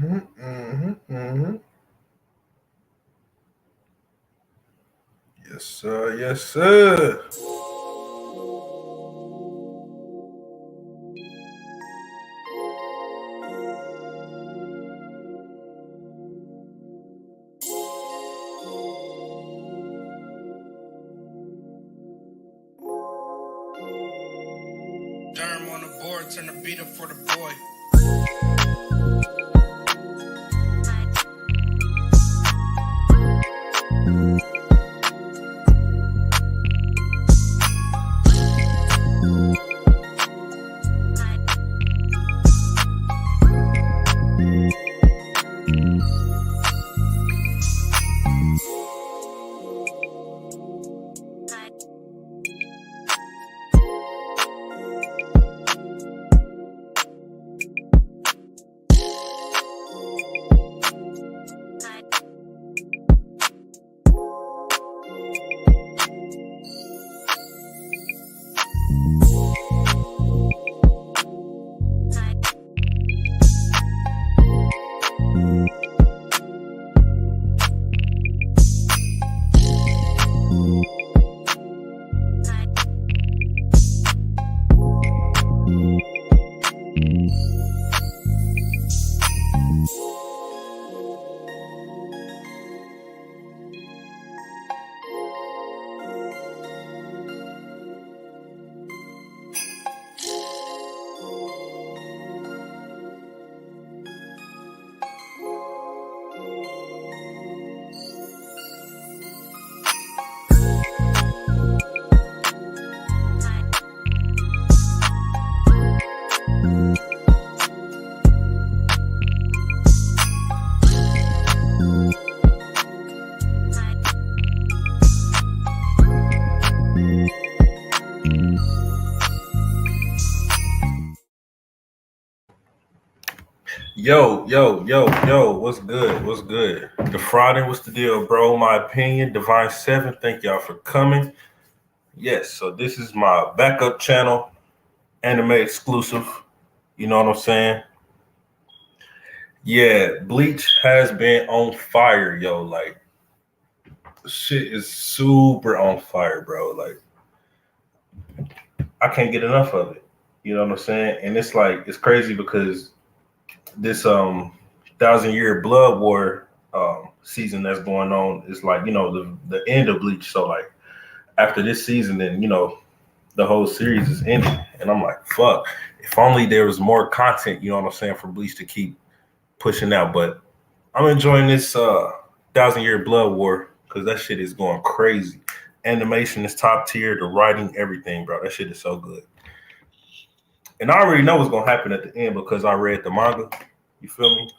Yes, sir. Yes, sir. Derm on the board, turn the beat up for the boy. Yo, what's good? What's good? The Friday, what's the deal, bro? My opinion, Divine 7. Thank y'all for coming. Yes, so this is my backup channel, anime exclusive. You know what I'm saying? Yeah, Bleach has been on fire, yo. Like, shit is super on fire, bro. Like, I can't get enough of it. You know what I'm saying? And it's like, it's crazy because this 1,000 Year Blood War season that's going on is like, the end of Bleach. So like after this season, then the whole series is ending. And I'm like, fuck, if only there was more content, you know what I'm saying, for Bleach to keep pushing out. But I'm enjoying this 1,000 Year Blood War because that shit is going crazy. Animation is top tier, the writing, everything, bro. That shit is so good. And I already know what's gonna happen at the end because I read the manga. You feel me?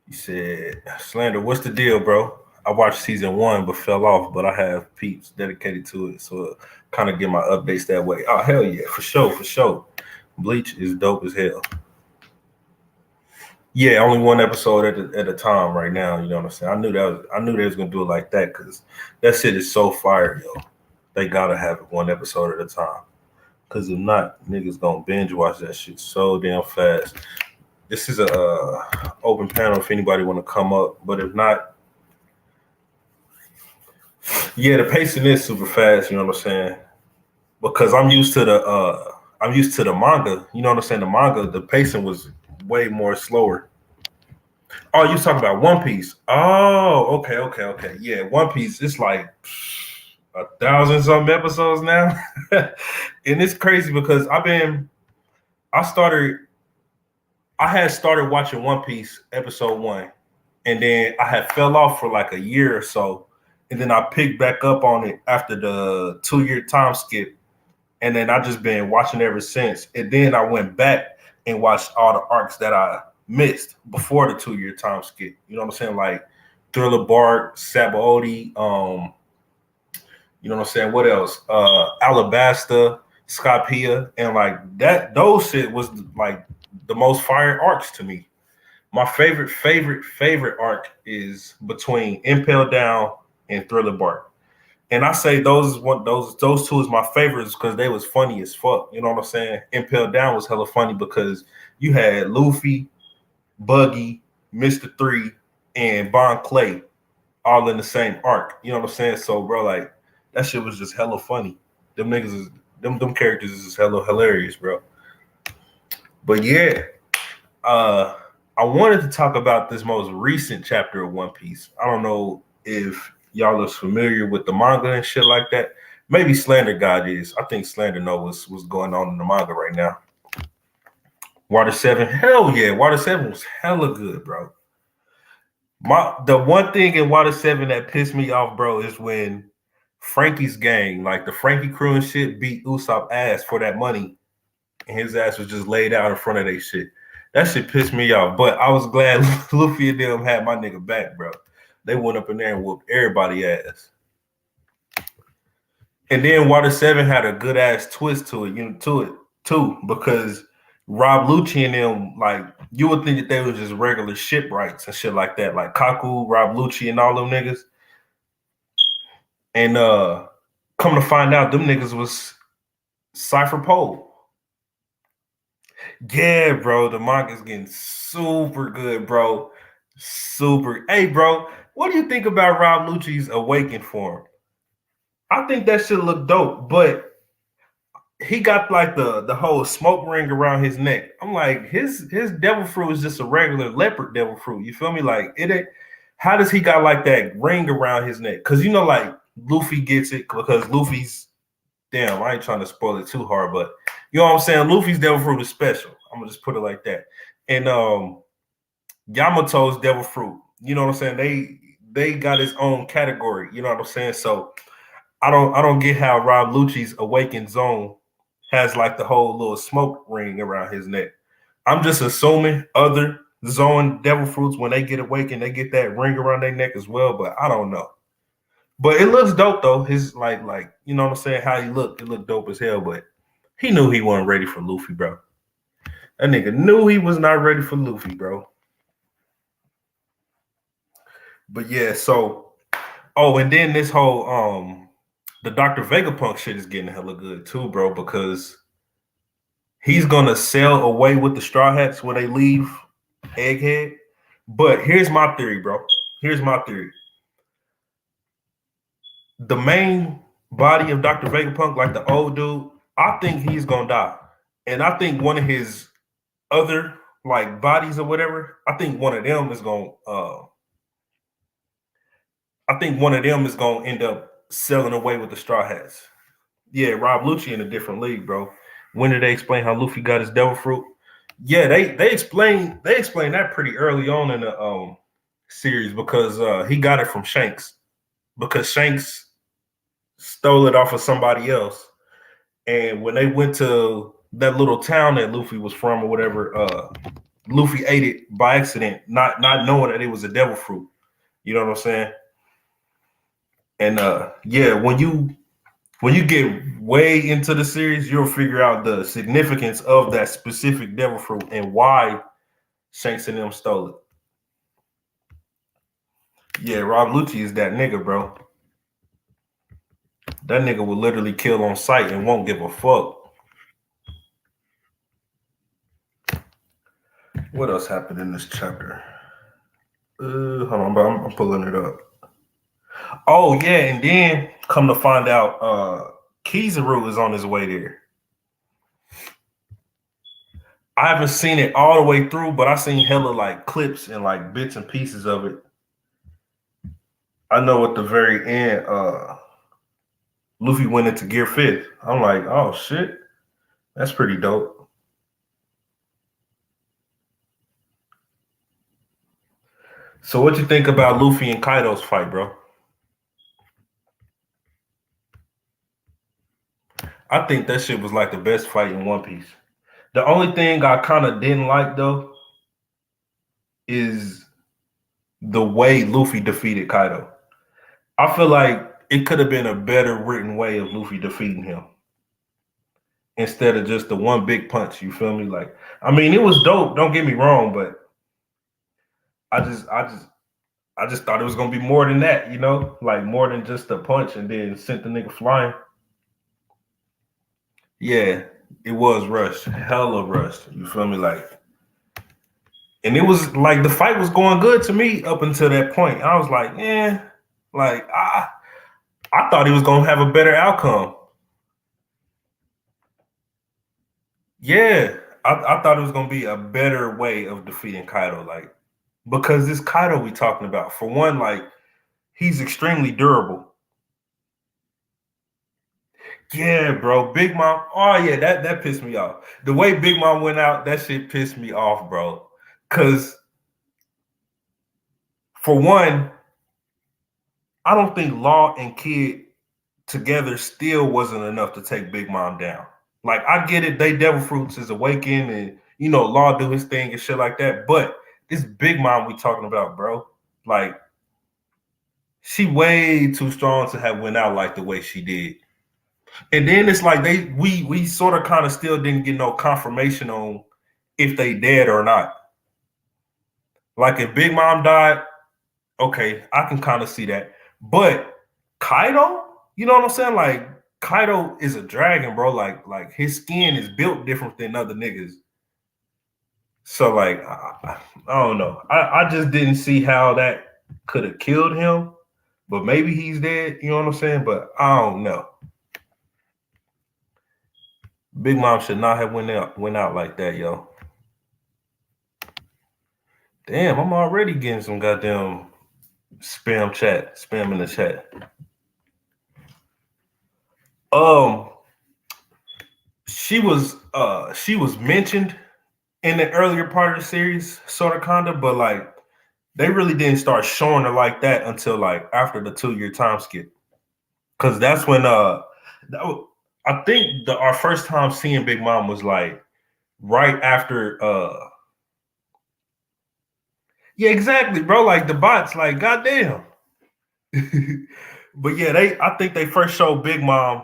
He said, Slander, what's the deal, bro? I watched season 1 but fell off, but I have peeps dedicated to it. So kind of get my updates that way. Oh, hell yeah, for sure, for sure. Bleach is dope as hell. Yeah, only one episode at a time right now. You know what I'm saying? I knew they was gonna do it like that because that shit is so fire, yo. They gotta have it one episode at a time. Cause if not, niggas gonna binge watch that shit so damn fast. This is a open panel if anybody want to come up, but if not, yeah, the pacing is super fast. You know what I'm saying? Because I'm used to the manga. You know what I'm saying? The manga, the pacing was way more slower. Oh, you talking about One Piece? Oh, okay. Yeah, One Piece. It's like 1,000 something episodes now, and it's crazy because I started I had started watching One Piece episode 1, and then I had fell off for like a year or so, and then I picked back up on it after the 2 year time skip, and then I just been watching ever since. And then I went back and watched all the arcs that I missed before the 2 year time skip. You know what I'm saying? Like Thriller Bark, Sabaody, you know what I'm saying? What else? Alabasta, Skypia, and like that. Those shit was like the most fire arcs to me. My favorite arc is between Impel Down and Thriller Bark. And I say those two is my favorites because they was funny as fuck. You know what I'm saying? Impel Down was hella funny because you had Luffy, Buggy, Mr. Three, and Bon Clay all in the same arc. You know what I'm saying? So, bro, like that shit was just hella funny. Them niggas is them characters is just hella hilarious, bro. But yeah, uh, I wanted to talk about this most recent chapter of One Piece. I don't know if y'all are familiar with the manga and shit like that. Maybe Slander God is. I think Slander knows what's going on in the manga right now. Water 7, hell yeah. Water 7 was hella good, bro. The one thing in Water 7 that pissed me off, bro, is when Frankie's gang, like the Frankie crew and shit, beat Usopp ass for that money. And his ass was just laid out in front of their shit. That shit pissed me off. But I was glad Luffy and them had my nigga back, bro. They went up in there and whooped everybody ass. And then Water 7 had a good ass twist to it, too, because Rob Lucci and them, like, you would think that they was just regular shipwrights and shit like that, like Kaku, Rob Lucci, and all them niggas. And come to find out, them niggas was Cypher Pole. Yeah, bro, the manga's getting super good, bro. Super. Hey, bro, what do you think about Rob Lucci's Awakened form? I think that should look dope, but he got like the whole smoke ring around his neck. I'm like, his devil fruit is just a regular leopard devil fruit. You feel me? Like it ain't. How does he got like that ring around his neck? Because you know, like Luffy gets it because Luffy's damn. I ain't trying to spoil it too hard, but you know what I'm saying. Luffy's devil fruit is special. I'm gonna just put it like that. And Yamato's devil fruit. You know what I'm saying? They got his own category. You know what I'm saying? So I don't get how Rob Lucci's Awakened Zone has like the whole little smoke ring around his neck. I'm just assuming other zone devil fruits when they get awakened, they get that ring around their neck as well, but I don't know. But it looks dope though. His like you know what I'm saying, how he looked, it looked dope as hell, but he knew he wasn't ready for Luffy, bro. That nigga knew he was not ready for Luffy, bro. But yeah, so and then this whole the Dr. Vegapunk shit is getting hella good too, bro, because he's gonna sail away with the Straw Hats when they leave Egghead. But here's my theory, bro. Here's my theory. The main body of Dr. Vegapunk, like the old dude, I think he's gonna die. And I think one of his other like bodies or whatever, I think one of them is gonna end up selling away with the Straw Hats. Yeah, Rob Lucci in a different league, bro. When did they explain how Luffy got his devil fruit? Yeah, they explained that pretty early on in the series because he got it from Shanks because Shanks stole it off of somebody else, and when they went to that little town that Luffy was from or whatever, Luffy ate it by accident, not knowing that it was a devil fruit. You know what I'm saying? And yeah, when you get way into the series, you'll figure out the significance of that specific devil fruit and why Shanks and them stole it. Yeah, Rob Lucci is that nigga, bro. That nigga will literally kill on sight and won't give a fuck. What else happened in this chapter? Hold on, bro. I'm pulling it up. Oh yeah, and then come to find out, Kizaru is on his way there. I haven't seen it all the way through, but I seen hella like clips and like bits and pieces of it. I know at the very end, Luffy went into Gear 5th. I'm like, oh shit, that's pretty dope. So what you think about Luffy and Kaido's fight, bro? I think that shit was like the best fight in One Piece. The only thing I kind of didn't like though is the way Luffy defeated Kaido. I feel like it could have been a better written way of Luffy defeating him instead of just the one big punch. You feel me? Like, I mean, it was dope. Don't get me wrong, but I just I just thought it was gonna be more than that, you know, like more than just a punch and then sent the nigga flying. Yeah, it was rushed, hella rushed. You feel me? Like, and it was like the fight was going good to me up until that point. I was like, like I thought he was gonna have a better outcome. Yeah, I thought it was gonna be a better way of defeating Kaido, like because this Kaido we talking about, for one, like he's extremely durable. Yeah, bro. Big Mom. Oh yeah, that pissed me off. The way Big Mom went out, that shit pissed me off, bro. Cause for one, I don't think Law and Kid together still wasn't enough to take Big Mom down. Like I get it, they Devil Fruits is awakened and you know Law do his thing and shit like that. But this Big Mom we talking about, bro, like she way too strong to have went out like the way she did. And then it's like we sort of kind of still didn't get no confirmation on if they dead or not. Like if Big Mom died, okay, I can kind of see that. But Kaido, you know what I'm saying? Like Kaido is a dragon, bro. Like his skin is built different than other niggas. So like I don't know. I just didn't see how that could have killed him. But maybe he's dead. You know what I'm saying? But I don't know. Big Mom should not have went out like that, yo. Damn, I'm already getting some goddamn spam in the chat. Um, she was mentioned in the earlier part of the series, sort of kinda, but like they really didn't start showing her like that until like after the 2 year time skip. Cause that's when I think our first time seeing Big Mom was like right after yeah, exactly, bro. Like the bots, like goddamn. But yeah, I think they first showed Big Mom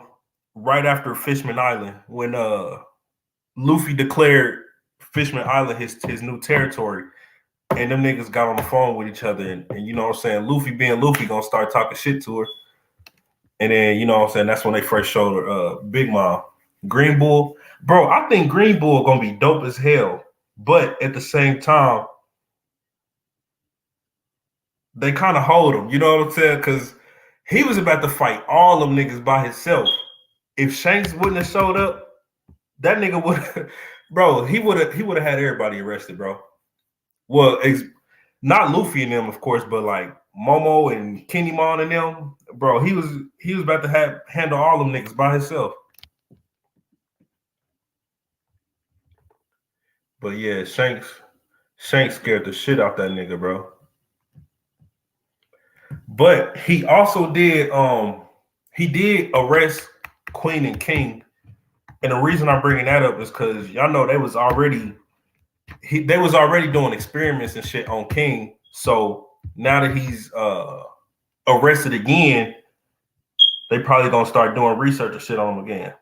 right after Fishman Island when Luffy declared Fishman Island his new territory, and them niggas got on the phone with each other, and you know what I'm saying, Luffy being Luffy gonna start talking shit to her, and then you know what I'm saying, that's when they first showed her Big Mom. Green Bull, bro, I think Green Bull gonna be dope as hell, but at the same time, they kind of hold him, you know what I'm saying, because he was about to fight all them niggas by himself. If Shanks wouldn't have showed up, that nigga would, bro, he would have had everybody arrested, bro. Well, not Luffy and them, of course, but like Momo and Kenny Mon and them, bro. He was about to handle all them niggas by himself. But yeah, Shanks scared the shit out that nigga, bro. But he did arrest Queen and King. And the reason I'm bringing that up is because y'all know they was already doing experiments and shit on King. So now that he's arrested again, they probably gonna start doing research and shit on him again.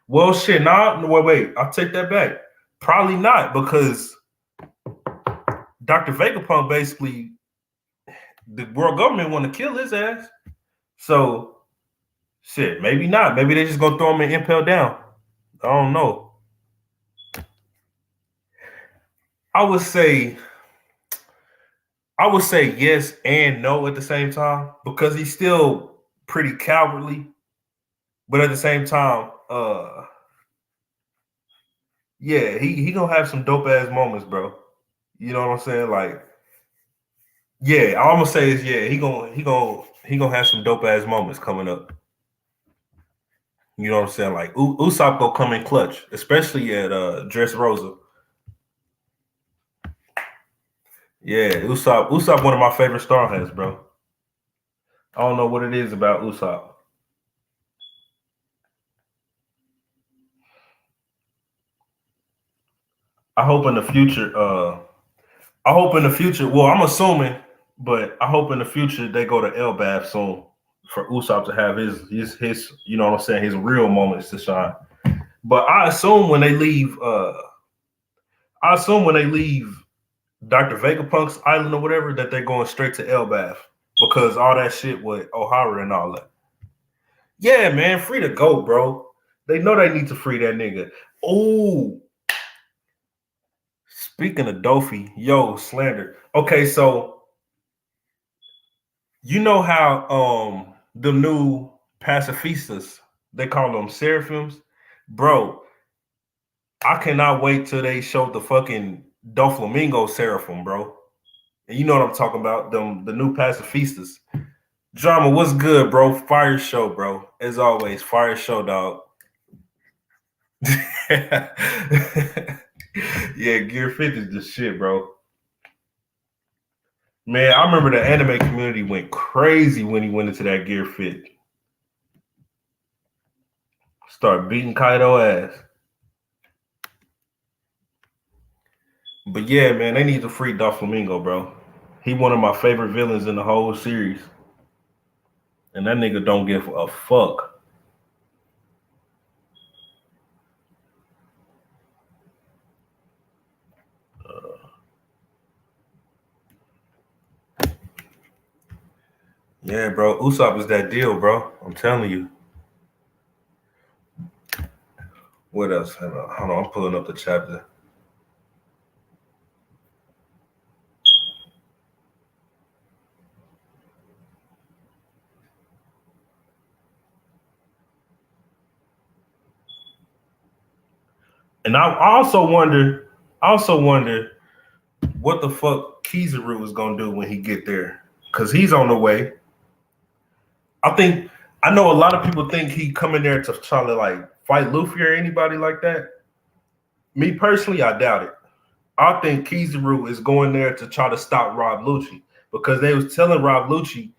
Well, shit, nah, wait, I'll take that back. Probably not, because Dr. Vegapunk basically, the world government want to kill his ass. So, shit, maybe not. Maybe they just gonna throw him and impel down. I don't know. I would say yes and no at the same time, because he's still pretty cowardly, but at the same time, yeah, he gonna have some dope ass moments, bro. You know what I'm saying? Like, yeah, all I'm gonna say is yeah, he gonna have some dope ass moments coming up. You know what I'm saying? Like Usopp gonna come in clutch, especially at Dressrosa. Yeah, Usopp one of my favorite Star Hats, bro. I don't know what it is about Usopp. I hope in the future, well, I'm assuming, but I hope in the future they go to Elbaf soon for Usopp to have his you know what I'm saying, his real moments to shine. But I assume when they leave Dr. Vegapunk's island or whatever, that they're going straight to Elbath because all that shit with O'Hara and all that. Yeah, man, free to go, bro. They know they need to free that nigga. Oh, speaking of Dofi, yo, slander. Okay, so you know how the new pacifistas, they call them seraphims, bro. I cannot wait till they show the fucking Doflamingo seraphim, bro. And you know what I'm talking about, them the new pacifistas. Drama, what's good, bro? Fire show, bro. As always, fire show, dog. Yeah, Gear 50 is the shit, bro. Man, I remember the anime community went crazy when he went into that Gear Fit. Start beating Kaido ass. But yeah, man, they need to free Doflamingo, bro. He one of my favorite villains in the whole series. And that nigga don't give a fuck. Yeah, bro. Usopp is that deal, bro. I'm telling you. What else? Hold on, I'm pulling up the chapter. And I also wonder what the fuck Kizaru is gonna do when he get there. Cause he's on the way. I know a lot of people think he coming there to try to like fight Luffy or anybody like that. Me personally, I doubt it. I think Kizaru is going there to try to stop Rob Lucci because they was telling Rob Lucci,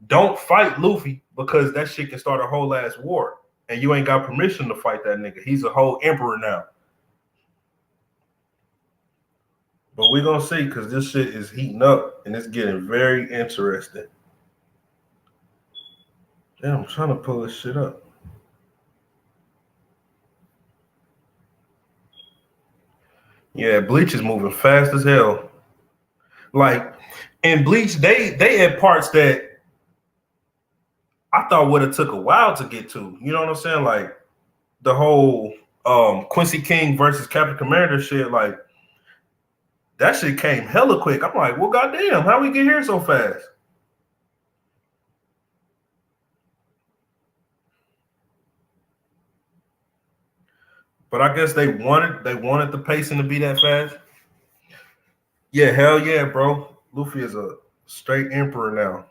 don't fight Luffy because that shit can start a whole ass war. And you ain't got permission to fight that nigga. He's a whole emperor now. But we're gonna see because this shit is heating up and it's getting very interesting. Damn, I'm trying to pull this shit up. Yeah, Bleach is moving fast as hell. Like in Bleach, they had parts that I thought would have took a while to get to. You know what I'm saying? Like the whole Quincy King versus Captain Commander shit. Like that shit came hella quick. I'm like, well, goddamn, how we get here so fast? But I guess they wanted the pacing to be that fast. Yeah, hell yeah, bro. Luffy is a straight emperor now.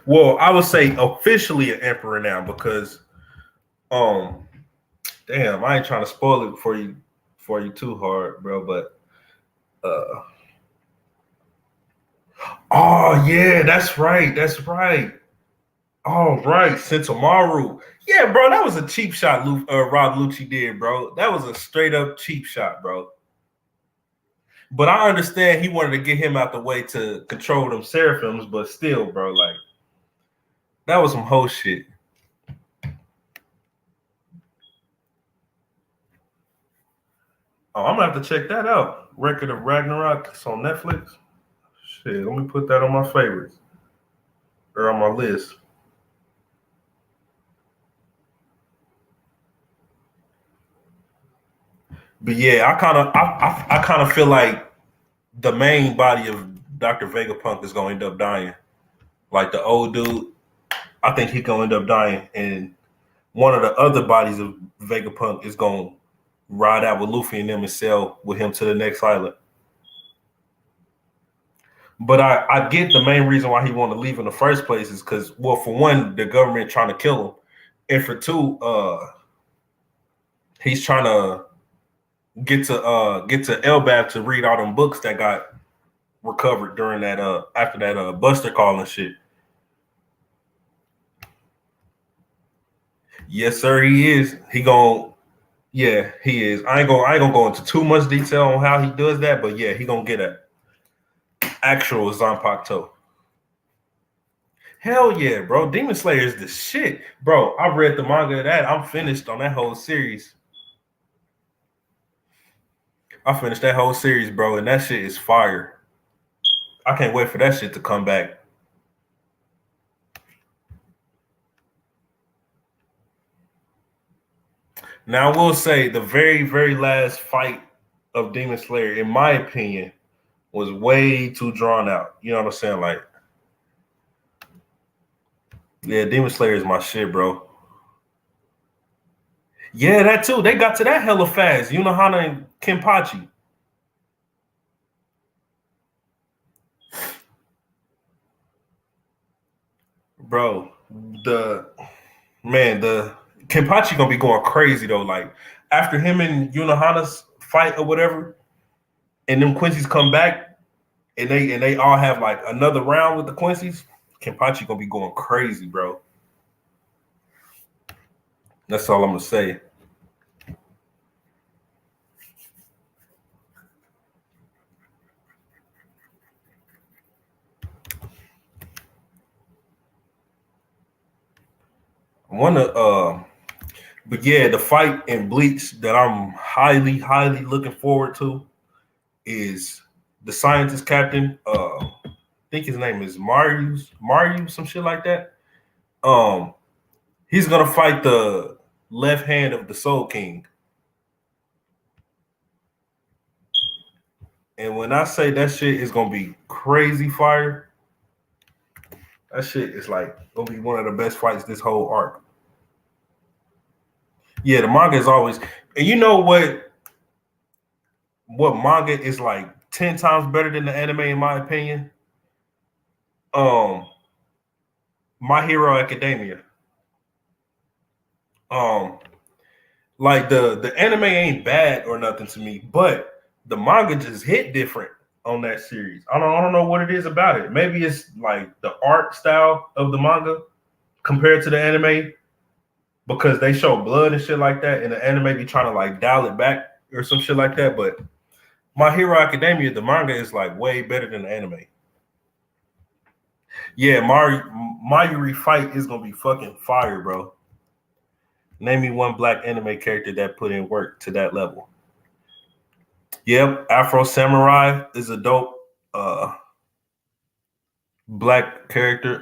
Well, I would say officially an emperor now because damn, I ain't trying to spoil it for you too hard, bro. But oh yeah, that's right. That's right. All right, Sentomaru. Yeah, bro, that was a cheap shot Rob Lucci did, bro. That was a straight up cheap shot, bro. But I understand he wanted to get him out the way to control them seraphims, but still, bro, like that was some whole shit. Oh, I'm gonna have to check that out. Record of Ragnarok. It's on Netflix. Shit, let me put that on my favorites or on my list. But yeah, I kind of feel like the main body of Dr. Vegapunk is gonna end up dying. Like the old dude, I think he's gonna end up dying, and one of the other bodies of Vegapunk is gonna ride out with Luffy and them and sail with him to the next island. But I get the main reason why he wanted to leave in the first place is because, well, for one, the government trying to kill him, and for two, he's trying to get to Elbaf to read all them books that got recovered during that after that Buster call and shit. Yes, sir, he is. Yeah, he is. I ain't gonna go into too much detail on how he does that, but yeah, he gonna get a actual Zanpakuto. Hell yeah, bro. Demon Slayer is the shit. Bro, I read the manga of that. I'm finished on that whole series. I finished that whole series, bro, and that shit is fire. I can't wait for that shit to come back. Now, I will say the very, very last fight of Demon Slayer, in my opinion, was way too drawn out. You know what I'm saying? Like, yeah, Demon Slayer is my shit, bro. Yeah, that too. They got to that hella fast. Yunohana and Kenpachi. Bro, the the Kenpachi gonna be going crazy though. Like after him and Yunohana's fight or whatever, and them Quincy's come back and they all have like another round with the Quincy's, Kenpachi gonna be going crazy, bro. That's all I'm gonna say. One of but yeah, the fight in Bleach that I'm highly, highly looking forward to is the scientist captain. I think his name is Mario, some shit like that. Um, he's gonna fight the left hand of the Soul King. And when I say that shit is gonna be crazy fire, that shit is like gonna be one of the best fights this whole arc. Yeah, the manga is always, and you know what manga is like 10 times better than the anime in my opinion? Um, My Hero Academia. Um, like the anime ain't bad or nothing to me, but the manga just hit different on that series. I don't know what it is about it. Maybe it's like the art style of the manga compared to the anime because they show blood and shit like that, and the anime be trying to like dial it back or some shit like that. But My Hero Academia, the manga is like way better than the anime. Yeah, Mayuri fight is gonna be fucking fire, bro. Name me one black anime character that put in work to that level. Yep, Afro Samurai is a dope black character.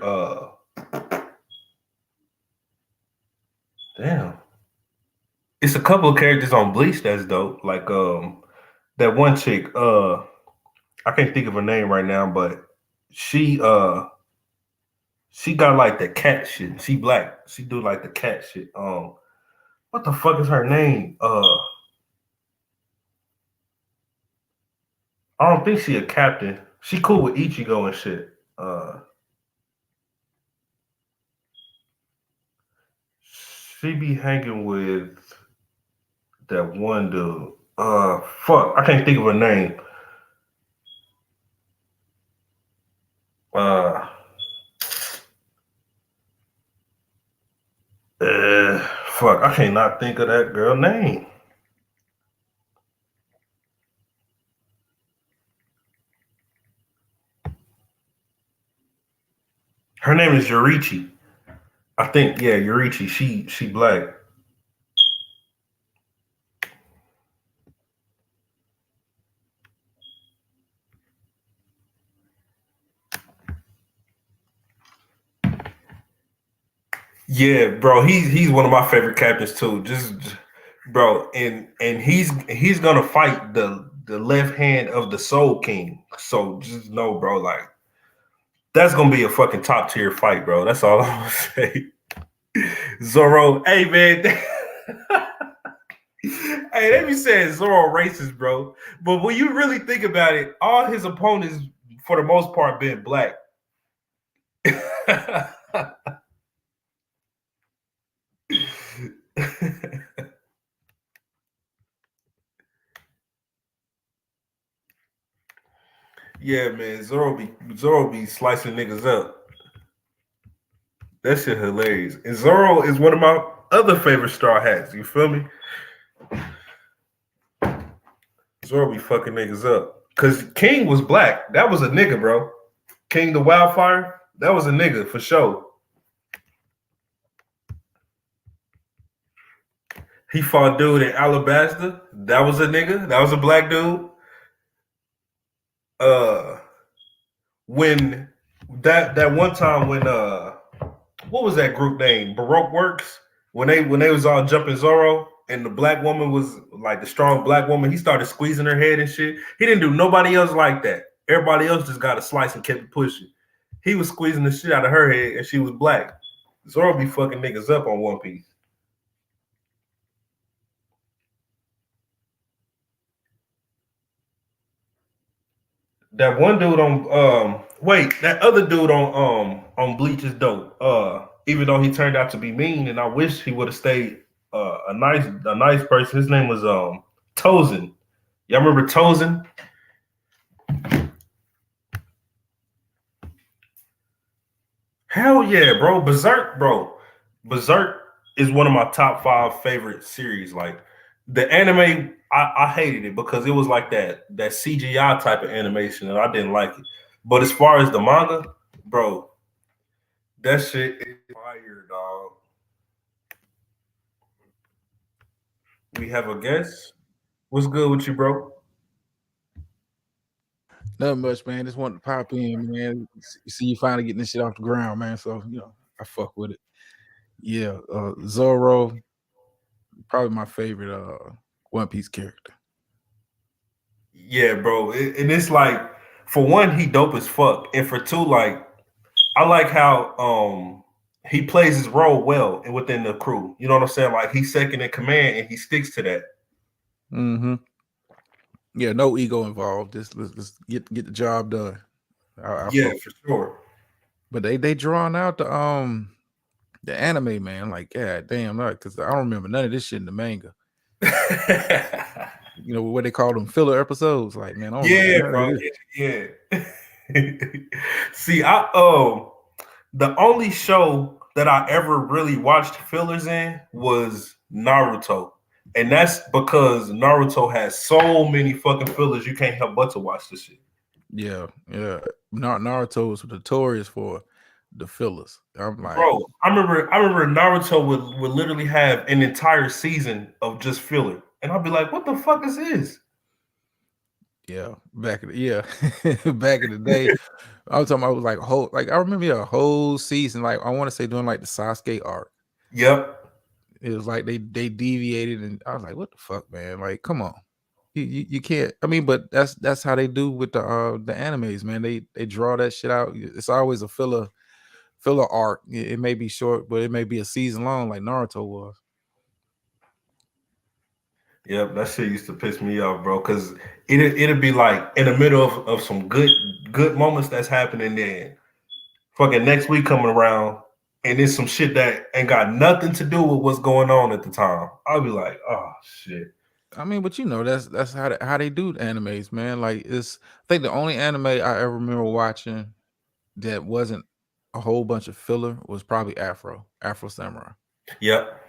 Damn. It's a couple of characters on Bleach that's dope. Like that one chick, I can't think of her name right now, but she she got like the cat shit. She black. She do like the cat shit. What the fuck is her name? I don't think she a captain. She cool with Ichigo and shit. She be hanging with that one dude. Fuck, I can't think of her name. Uh, Fuck, I cannot think of that girl name. Her name is Yurichi. I think, yeah, Yurichi. She black. Yeah, bro, he's one of my favorite captains too. Just bro, and he's gonna fight the left hand of the Soul King. So just know, bro, like that's gonna be a fucking top tier fight, bro. That's all I'm gonna say. Zoro, hey man. Hey, they be saying Zoro racist, bro. But when you really think about it, all his opponents, for the most part, been black. Yeah, man, Zoro be slicing niggas up. That shit hilarious. And Zoro is one of my other favorite Straw Hats. You feel me? Zoro be fucking niggas up. Cause King was black. That was a nigga, bro. King the Wildfire. That was a nigga for sure. He fought dude in Alabasta. That was a nigga. That was a black dude. Uh, when that one time when what was that group name? Baroque Works. When they was all jumping Zorro and the black woman was like the strong black woman, he started squeezing her head and shit. He didn't do nobody else like that. Everybody else just got a slice and kept it pushing. He was squeezing the shit out of her head and she was black. Zorro be fucking niggas up on One Piece. That one dude that other dude on Bleach is dope. Even though he turned out to be mean, and I wish he would have stayed a nice person. His name was Tozen. Y'all remember Tozen? Hell yeah, bro. Berserk, bro. Berserk is one of my top 5 favorite series. Like the anime, I hated it because it was like that CGI type of animation, and I didn't like it. But as far as the manga, bro, that shit is fire, dog. We have a guest. What's good with you, bro? Nothing much, man. Just wanted to pop in, man. See you finally getting this shit off the ground, man. So I fuck with it. Yeah, Zoro, probably my favorite One Piece character. Yeah, bro. And it's like, for one, he dope as fuck, and for two, like I like how he plays his role well and within the crew. You know what I'm saying? Like he's second in command and he sticks to that. Mm-hmm. Yeah, no ego involved. Just let's get the job done. Yeah, for sure. But they drawn out the anime, man. Like, yeah, damn, because I don't remember none of this shit in the manga. What they call them filler episodes. Like, man, I don't yeah, bro. Yeah. See, the only show that I ever really watched fillers in was Naruto. And that's because Naruto has so many fucking fillers you can't help but to watch this shit. Yeah. Naruto was notorious for the fillers. I'm like, bro, I remember Naruto would literally have an entire season of just filler. And I'd be like, what the fuck is this? Yeah, back in the day, I was talking about like I remember a whole season, like I want to say doing like the Sasuke arc. Yep. It was like they deviated, and I was like, what the fuck, man? Like, come on. You can't. I mean, but that's how they do with the animes, man. They draw that shit out. It's always a filler arc. It may be short, but it may be a season long, like Naruto was. Yep, that shit used to piss me off, bro. Because it'd be like in the middle of some good moments that's happening. Then fucking next week coming around, and there's some shit that ain't got nothing to do with what's going on at the time. I'll be like, oh shit. I mean, but that's how they do animes, man. Like I think the only anime I ever remember watching that wasn't a whole bunch of filler was probably Afro Samurai. Yep.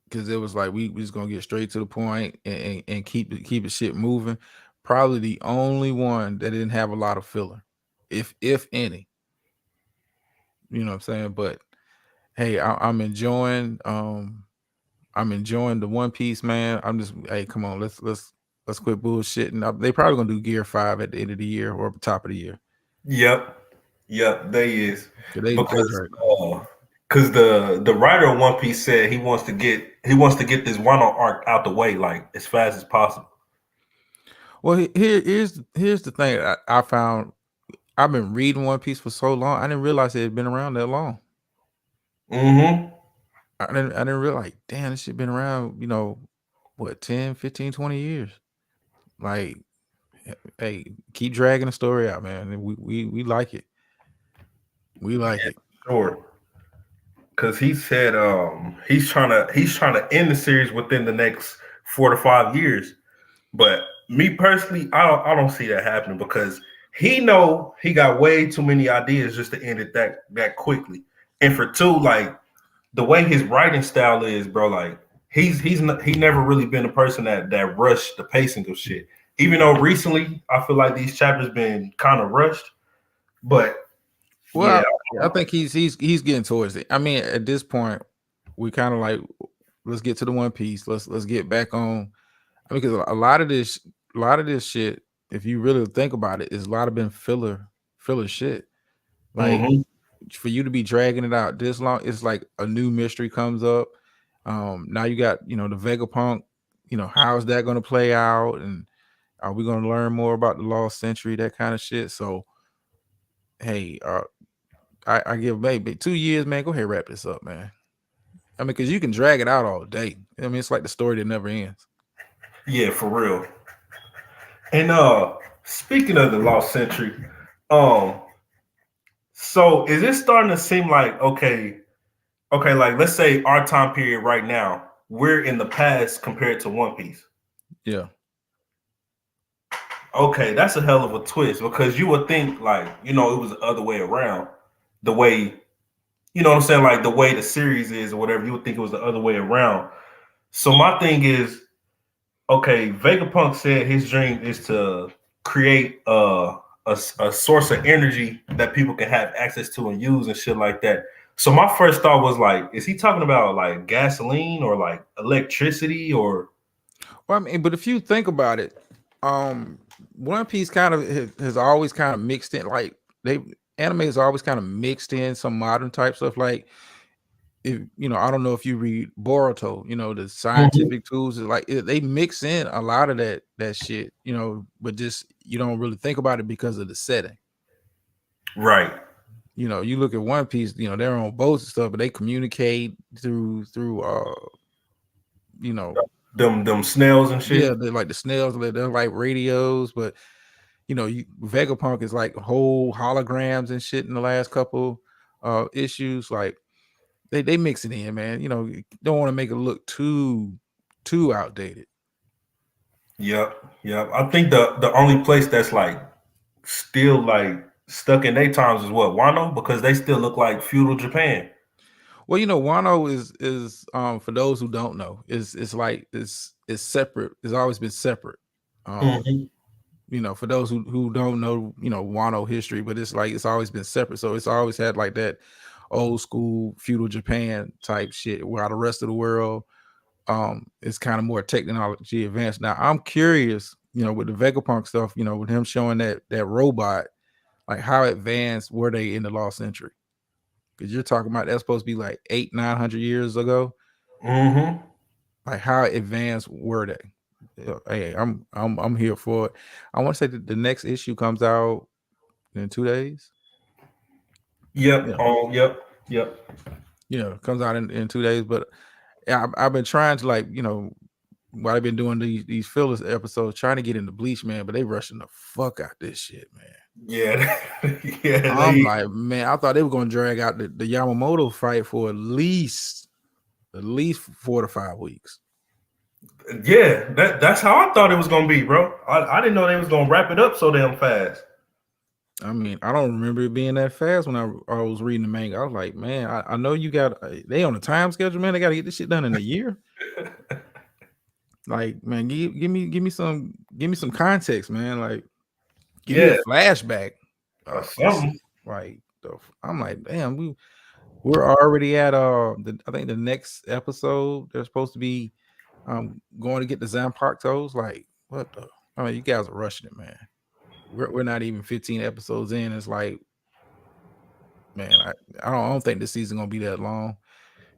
Because it was like we just gonna get straight to the point and keep the shit moving. Probably the only one that didn't have a lot of filler, if any. You know what I'm saying? But hey, I'm enjoying the One Piece, man. I'm just come on, let's quit bullshitting. They probably gonna do Gear 5 at the end of the year or top of the year. Yep, they is. Because the writer of One Piece said he wants to get this Wano arc out the way like as fast as possible. Well, here's the thing I found. I've been reading One Piece for so long. I didn't realize it had been around that long. Mm-hmm. I didn't realize, damn, this shit been around, 10, 15, 20 years. Like, hey, keep dragging the story out, man. We like it. We like it. Sure. Because he said he's trying to end the series within the next 4 to 5 years. But me personally, I don't see that happening because he got way too many ideas just to end it that quickly. And for two, like the way his writing style is, bro, like he never really been a person that rushed the pacing of shit. Even though recently I feel like these chapters been kind of rushed, but Yeah. Well, I think he's getting towards it. I mean, at this point, we kind of like let's get to the One Piece. Let's get back on. I mean, because a lot of this shit, if you really think about it, is a lot of been filler shit. Like Hmm. for you to be dragging it out this long, it's like a new mystery comes up. Now you got the Vegapunk. How's that going to play out, and are we going to learn more about the Lost Century, that kind of shit? So, hey, I give maybe 2 years, man. Go ahead, wrap this up, man. I mean, because you can drag it out all day. I mean, it's like the story that never ends. Yeah, for real. And speaking of the Lost Century, um, so is it starting to seem like okay, like let's say our time period right now, we're in the past compared to One Piece. Yeah. Okay, that's a hell of a twist because you would think like, it was the other way around. The way, what I'm saying, like the way the series is or whatever, you would think it was the other way around. So my thing is, okay, Vegapunk said his dream is to create a source of energy that people can have access to and use and shit like that. So my first thought was like, is he talking about like gasoline or like electricity or? Well, I mean, but if you think about it, um, One Piece kind of has always kind of mixed in, like they anime has always kind of mixed in some modern type stuff. Like if I don't know if you read Boruto, the Mhm. scientific tools is like they mix in a lot of that shit, but just you don't really think about it because of the setting. Right. You look at One Piece, they're on boats and stuff, but they communicate through you know, Them snails and yeah, shit. they're like the snails, they're like radios, but Vegapunk is like whole holograms and shit in the last couple issues. Like they mix it in, man. You don't want to make it look too outdated. Yep, yep. I think the only place that's like still like stuck in their times is what, Wano, because they still look like feudal Japan. Well, Wano is for those who don't know, it's like it's separate. It's always been separate. Um, Hmm. for those who don't know, Wano history, but it's like it's always been separate. So it's always had like that old school feudal Japan type shit, while the rest of the world is kind of more technology advanced. Now I'm curious, with the Vegapunk stuff, with him showing that robot, like how advanced were they in the Lost Century? Because you're talking about that's supposed to be like 800-900 years ago. Hmm. Like how advanced were they? Yeah, hey, I'm here for it. I want to say that the next issue comes out in 2 days. Yep. Yeah, Yep. Yep. comes out in 2 days. But yeah, I've been trying to like while I've been doing these fillers episodes, trying to get into Bleach, man. But they rushing the fuck out this shit, man. Yeah. Yeah. I'm like, man, I thought they were gonna drag out the Yamamoto fight for at least 4 to 5 weeks. Yeah. That's how I thought it was gonna be, bro. I didn't know they was gonna wrap it up so damn fast. I mean, I don't remember it being that fast when I was reading the manga. I was like, man, I know you got they on a time schedule, man. They got to get this shit done in a year. Like, man, give me some context, man. Like, give me a Yeah. flashback. Or This something. is like I'm like, damn, we're already at I think the next episode they're supposed to be going to get the Zanpakutos. Like, what the? I mean, you guys are rushing it, man. We're not even 15 episodes in. It's like, man, I don't think this season gonna be that long.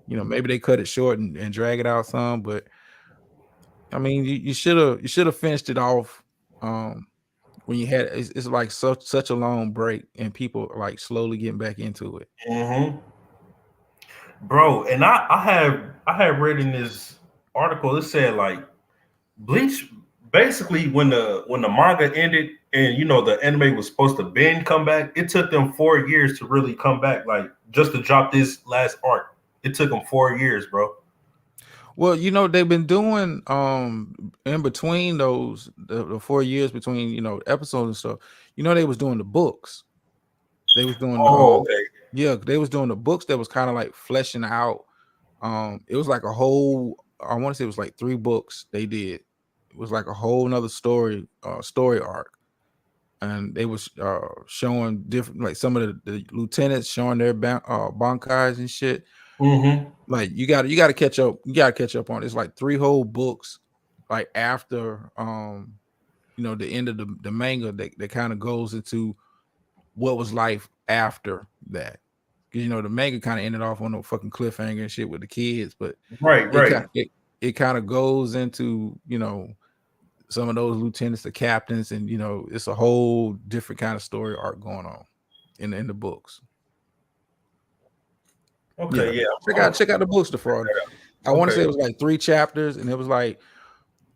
Maybe they cut it short and drag it out some, but I mean, you should have finished it off when you had it's like such a long break and people are like slowly getting back into it. Hmm. Bro, and I had read in this article, it said like Bleach basically when the manga ended and the anime was supposed to bend come back, it took them 4 years to really come back, like just to drop this last arc. It took them 4 years, bro. Well, they've been doing in between those the 4 years between episodes and stuff. They was doing the books. They was doing Oh, okay. yeah, they was doing the books that was kind of like fleshing out. It was like a whole. I want to say it was like 3 books they did. It was like a whole nother story arc. and they was showing different, like some of the lieutenants showing their bankais and shit. Mm-hmm. Like you got to catch up. You got to catch up on it. It's like 3 whole books, like after the end of the manga that kind of goes into what was life after that. Because the manga kind of ended off on a fucking cliffhanger and shit with the kids, but Right. it kind of goes into some of those lieutenants, the captains, and it's a whole different kind of story arc going on in the books. Okay, yeah. Check out the books, the fraud. I want to say it was like 3 chapters, and it was like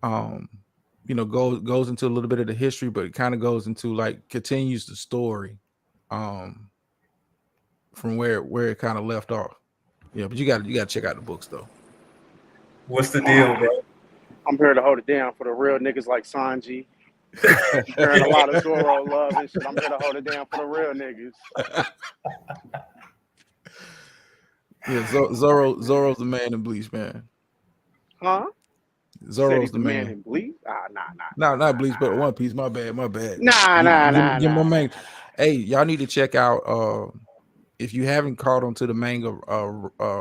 goes into a little bit of the history, but it kind of goes into like continues the story from where it kind of left off. Yeah, but you got to check out the books though. What's the deal, bro? I'm here to hold it down for the real niggas like Sanji. Hearing a lot of Zoro love and shit. I'm here to hold it down for the real niggas. Yeah, Zoro's the man in Bleach, man. Huh? Zoro's the man in Bleach? Not Bleach, but One Piece. My bad. Nah. Man. Hey, y'all need to check out if you haven't caught on to the manga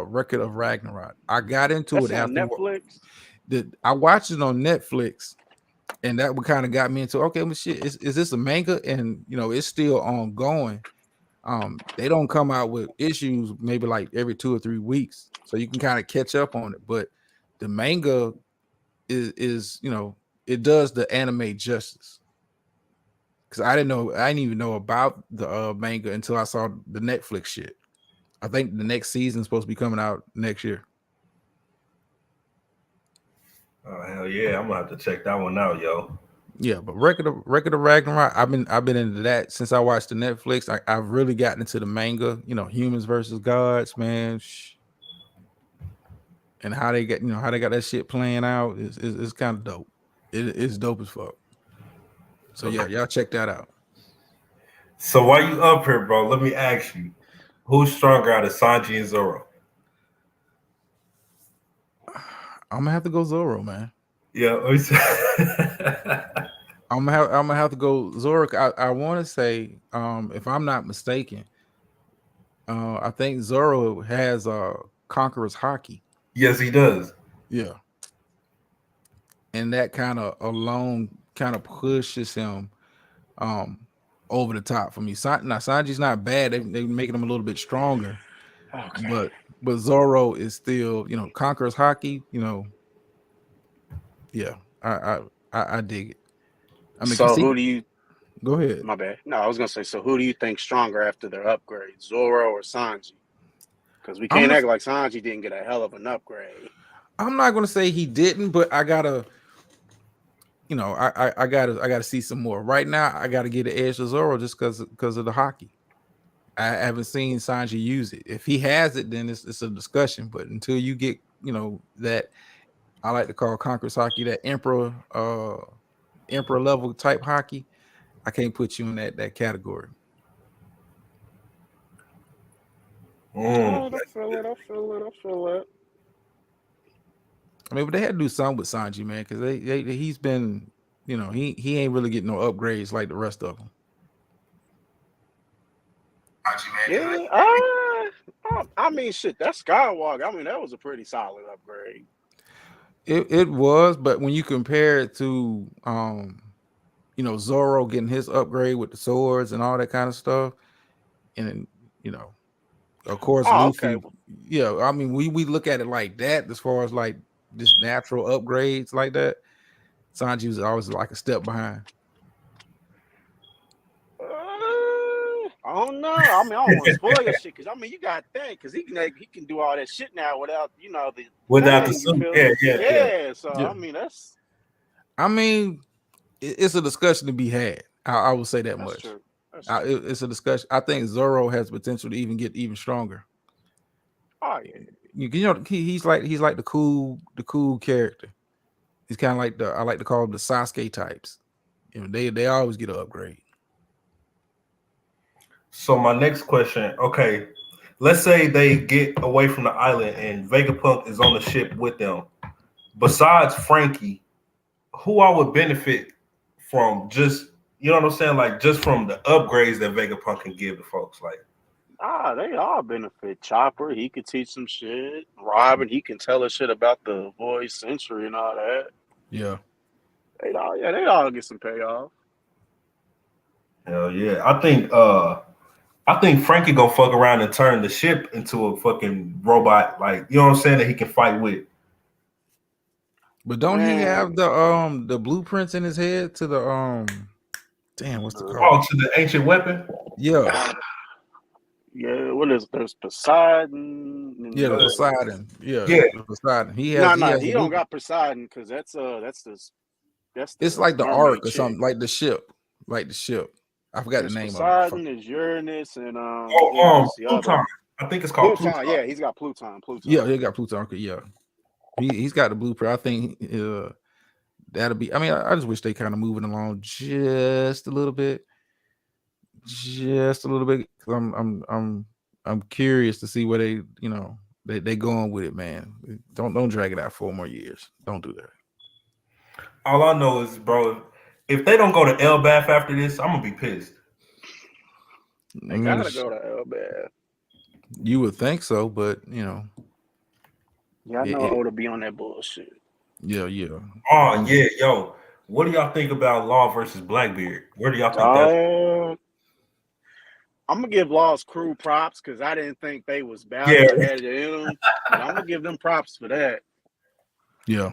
Record of Ragnarok. I got into That's it on after Netflix. I watched it on Netflix, and that what kind of got me into well, shit. Is this a manga? And it's still ongoing. They don't come out with issues maybe like every 2 or 3 weeks, so you can kind of catch up on it. But the manga is it does the anime justice, because I didn't even know about the manga until I saw the Netflix shit. I think the next season is supposed to be coming out next year. Oh hell yeah, I'm gonna have to check that one out, yo. Yeah, but Record of Ragnarok, I've been into that since I watched the Netflix. I've really gotten into the manga, humans versus gods, man. And how they got that shit playing out is kind of dope. It's dope as fuck. So yeah, y'all check that out. So while you up here, bro, let me ask you, who's stronger out of Sanji and Zoro? I'm gonna have to go Zoro, man. Yeah. I'm gonna have to go Zoro. I want to say, if I'm not mistaken, I think Zoro has Conqueror's Haki. Yes, he does. Yeah, and that kind of alone kind of pushes him over the top for me. Now Sanji's not bad. They making him a little bit stronger. Okay. But Zoro is still, Conqueror's Haki. Yeah, I dig it. I mean, so who do you? Go ahead. My bad. No, I was gonna say. So who do you think stronger after their upgrade, Zoro or Sanji? Because we can't act like Sanji didn't get a hell of an upgrade. I'm not gonna say he didn't, but I gotta, I gotta see some more. Right now, I gotta get the edge to Zoro just because of the Haki. I haven't seen Sanji use it. If he has it, then it's a discussion. But until you get, that I like to call Conqueror's Haki, that emperor level type Haki, I can't put you in that category. I feel it. I mean, but they had to do something with Sanji, man, because he's been, he ain't really getting no upgrades like the rest of them. Yeah, I mean, shit, that Skywalker, I mean, that was a pretty solid upgrade. It was, but when you compare it to, Zoro getting his upgrade with the swords and all that kind of stuff, and of course, Luffy. Okay. Yeah, I mean, we look at it like that as far as like just natural upgrades like that. Sanji was always like a step behind. I don't know. I mean, I don't want to spoil your shit because I mean, you got to think because he can do all that shit now without the suit. Yeah. So yeah. I mean, it's a discussion to be had. I will say that that's much. True. It's a discussion. I think Zoro has potential to even get even stronger. Oh yeah. He's like the cool character. He's kind of like I like to call them the Sasuke types. They always get an upgrade. So my next question, okay, let's say they get away from the island and Vegapunk is on the ship with them. Besides Frankie, who I would benefit from just You know what I'm saying? Like just from the upgrades that Vegapunk can give to folks. Like, They all benefit. Chopper, he could teach some shit. Robin, he can tell us shit about the voice century and all that. Yeah. They all get some payoff. hell yeah. I think Frankie gonna fuck around and turn the ship into a fucking robot. Like, you know what I'm saying? That he can fight with. But don't he have Man, the blueprints in his head to the damn, what's the Oh, call? to the ancient weapon. Yeah. yeah, what is there's Poseidon and Yeah, the Uh, Poseidon. Yeah, yeah. the Poseidon. no, He no, has he the don't blueprint. got Poseidon because that's It's the like the mermaid ark or chick. something, like the ship. Like the ship. I forgot the There's name of it. Fuck. Poseidon, there's Uranus, and Oh, what's the other Pluton. one? I think it's called Pluton. Pluton. Yeah, he's got Pluton. Yeah, Pluton. he got Pluton. Okay, yeah. He's got the blueprint. I think that'll be. I mean, I just wish they kind of moving along just a little bit, just a little bit. 'Cause I'm curious to see where they going with it, man. Don't drag it out 4 more years. Don't do that. All I know is, bro, if they don't go to Elbath after this, I'm gonna be pissed. I They mean, gotta go to Elbad. you would think so, but Yeah, I know Oda be on that bullshit. yeah. Oh yeah, yo. What do y'all think about Law versus Blackbeard? Where do y'all think that's I'm gonna give Law's crew props because I didn't think they was about yeah. it or had it in them, but I'm gonna give them props for that. Yeah.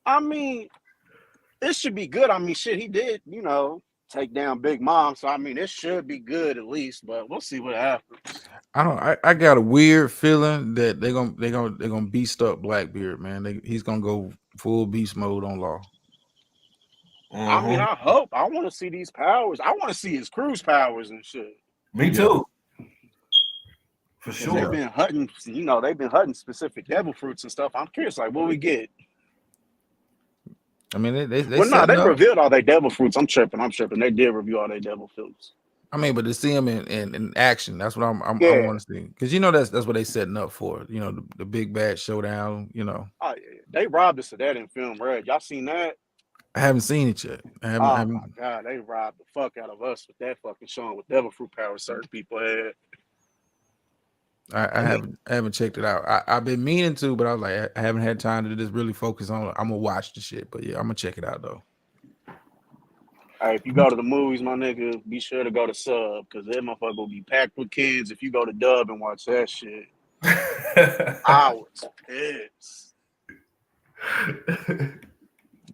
I mean, it should be good. I mean, shit, he did, take down Big Mom, so I mean, it should be good at least, but we'll see what happens. I got a weird feeling that they're gonna beast up Blackbeard, man. He's gonna go full beast mode on Law. I mean, Mm-hmm. I hope. I want to see these powers. I want to see his crew's powers and shit. Me Yeah. too. For Because they've sure. been hunting, they've been hunting specific devil fruits and stuff. I'm curious, like, what we get? I mean, they Well, no, setting they up. revealed all their devil fruits. I'm tripping. They did reveal all their devil fruits. I mean, but to see him in action, that's what I Yeah. want to see. Because that's what they setting up for. The big bad showdown. Oh, yeah. They robbed us of that in film, right? Y'all seen that? I haven't seen it yet. I Oh, my haven't. God. They robbed the fuck out of us with that fucking showing with devil fruit powers certain people had. I haven't checked it out. I've been meaning to, but I was like, I haven't had time to just really focus on it. I'm gonna watch the shit, but yeah, I'm gonna check it out though. Hey, if you go to the movies, my nigga, be sure to go to sub because that motherfucker will be packed with kids. If you go to dub and watch that shit, I was pissed.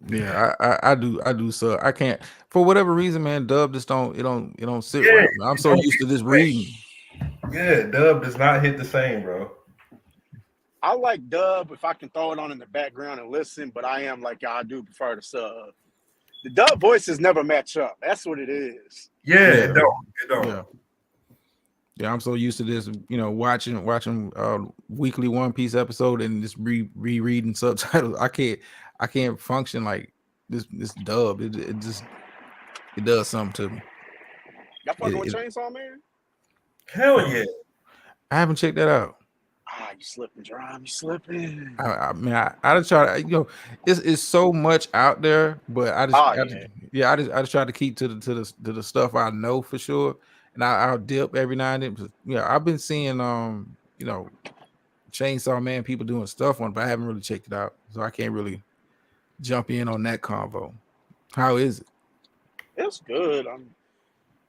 Yeah, I do. So I can't, for whatever reason, man. Dub just don't sit Yeah, right. I'm so used to this reading. Yeah, dub does not hit the same, bro. I like dub if I can throw it on in the background and listen, but I am like, I do prefer the sub. The dub voices never match up. That's what it is. Yeah, it don't. It don't. Yeah, I'm so used to this, watching weekly One Piece episode and just rereading subtitles. I can't function like this dub. It does something to me. Y'all fucking with Chainsaw Man? Hell yeah. I haven't checked that out. You slipping, Drum. You slipping. I mean, I just try to, it's so much out there, but I just try to keep to the stuff I know for sure, and I'll dip every now and then. I've been seeing Chainsaw Man people doing stuff on it, but I haven't really checked it out, so I can't really jump in on that convo. How is it? It's good.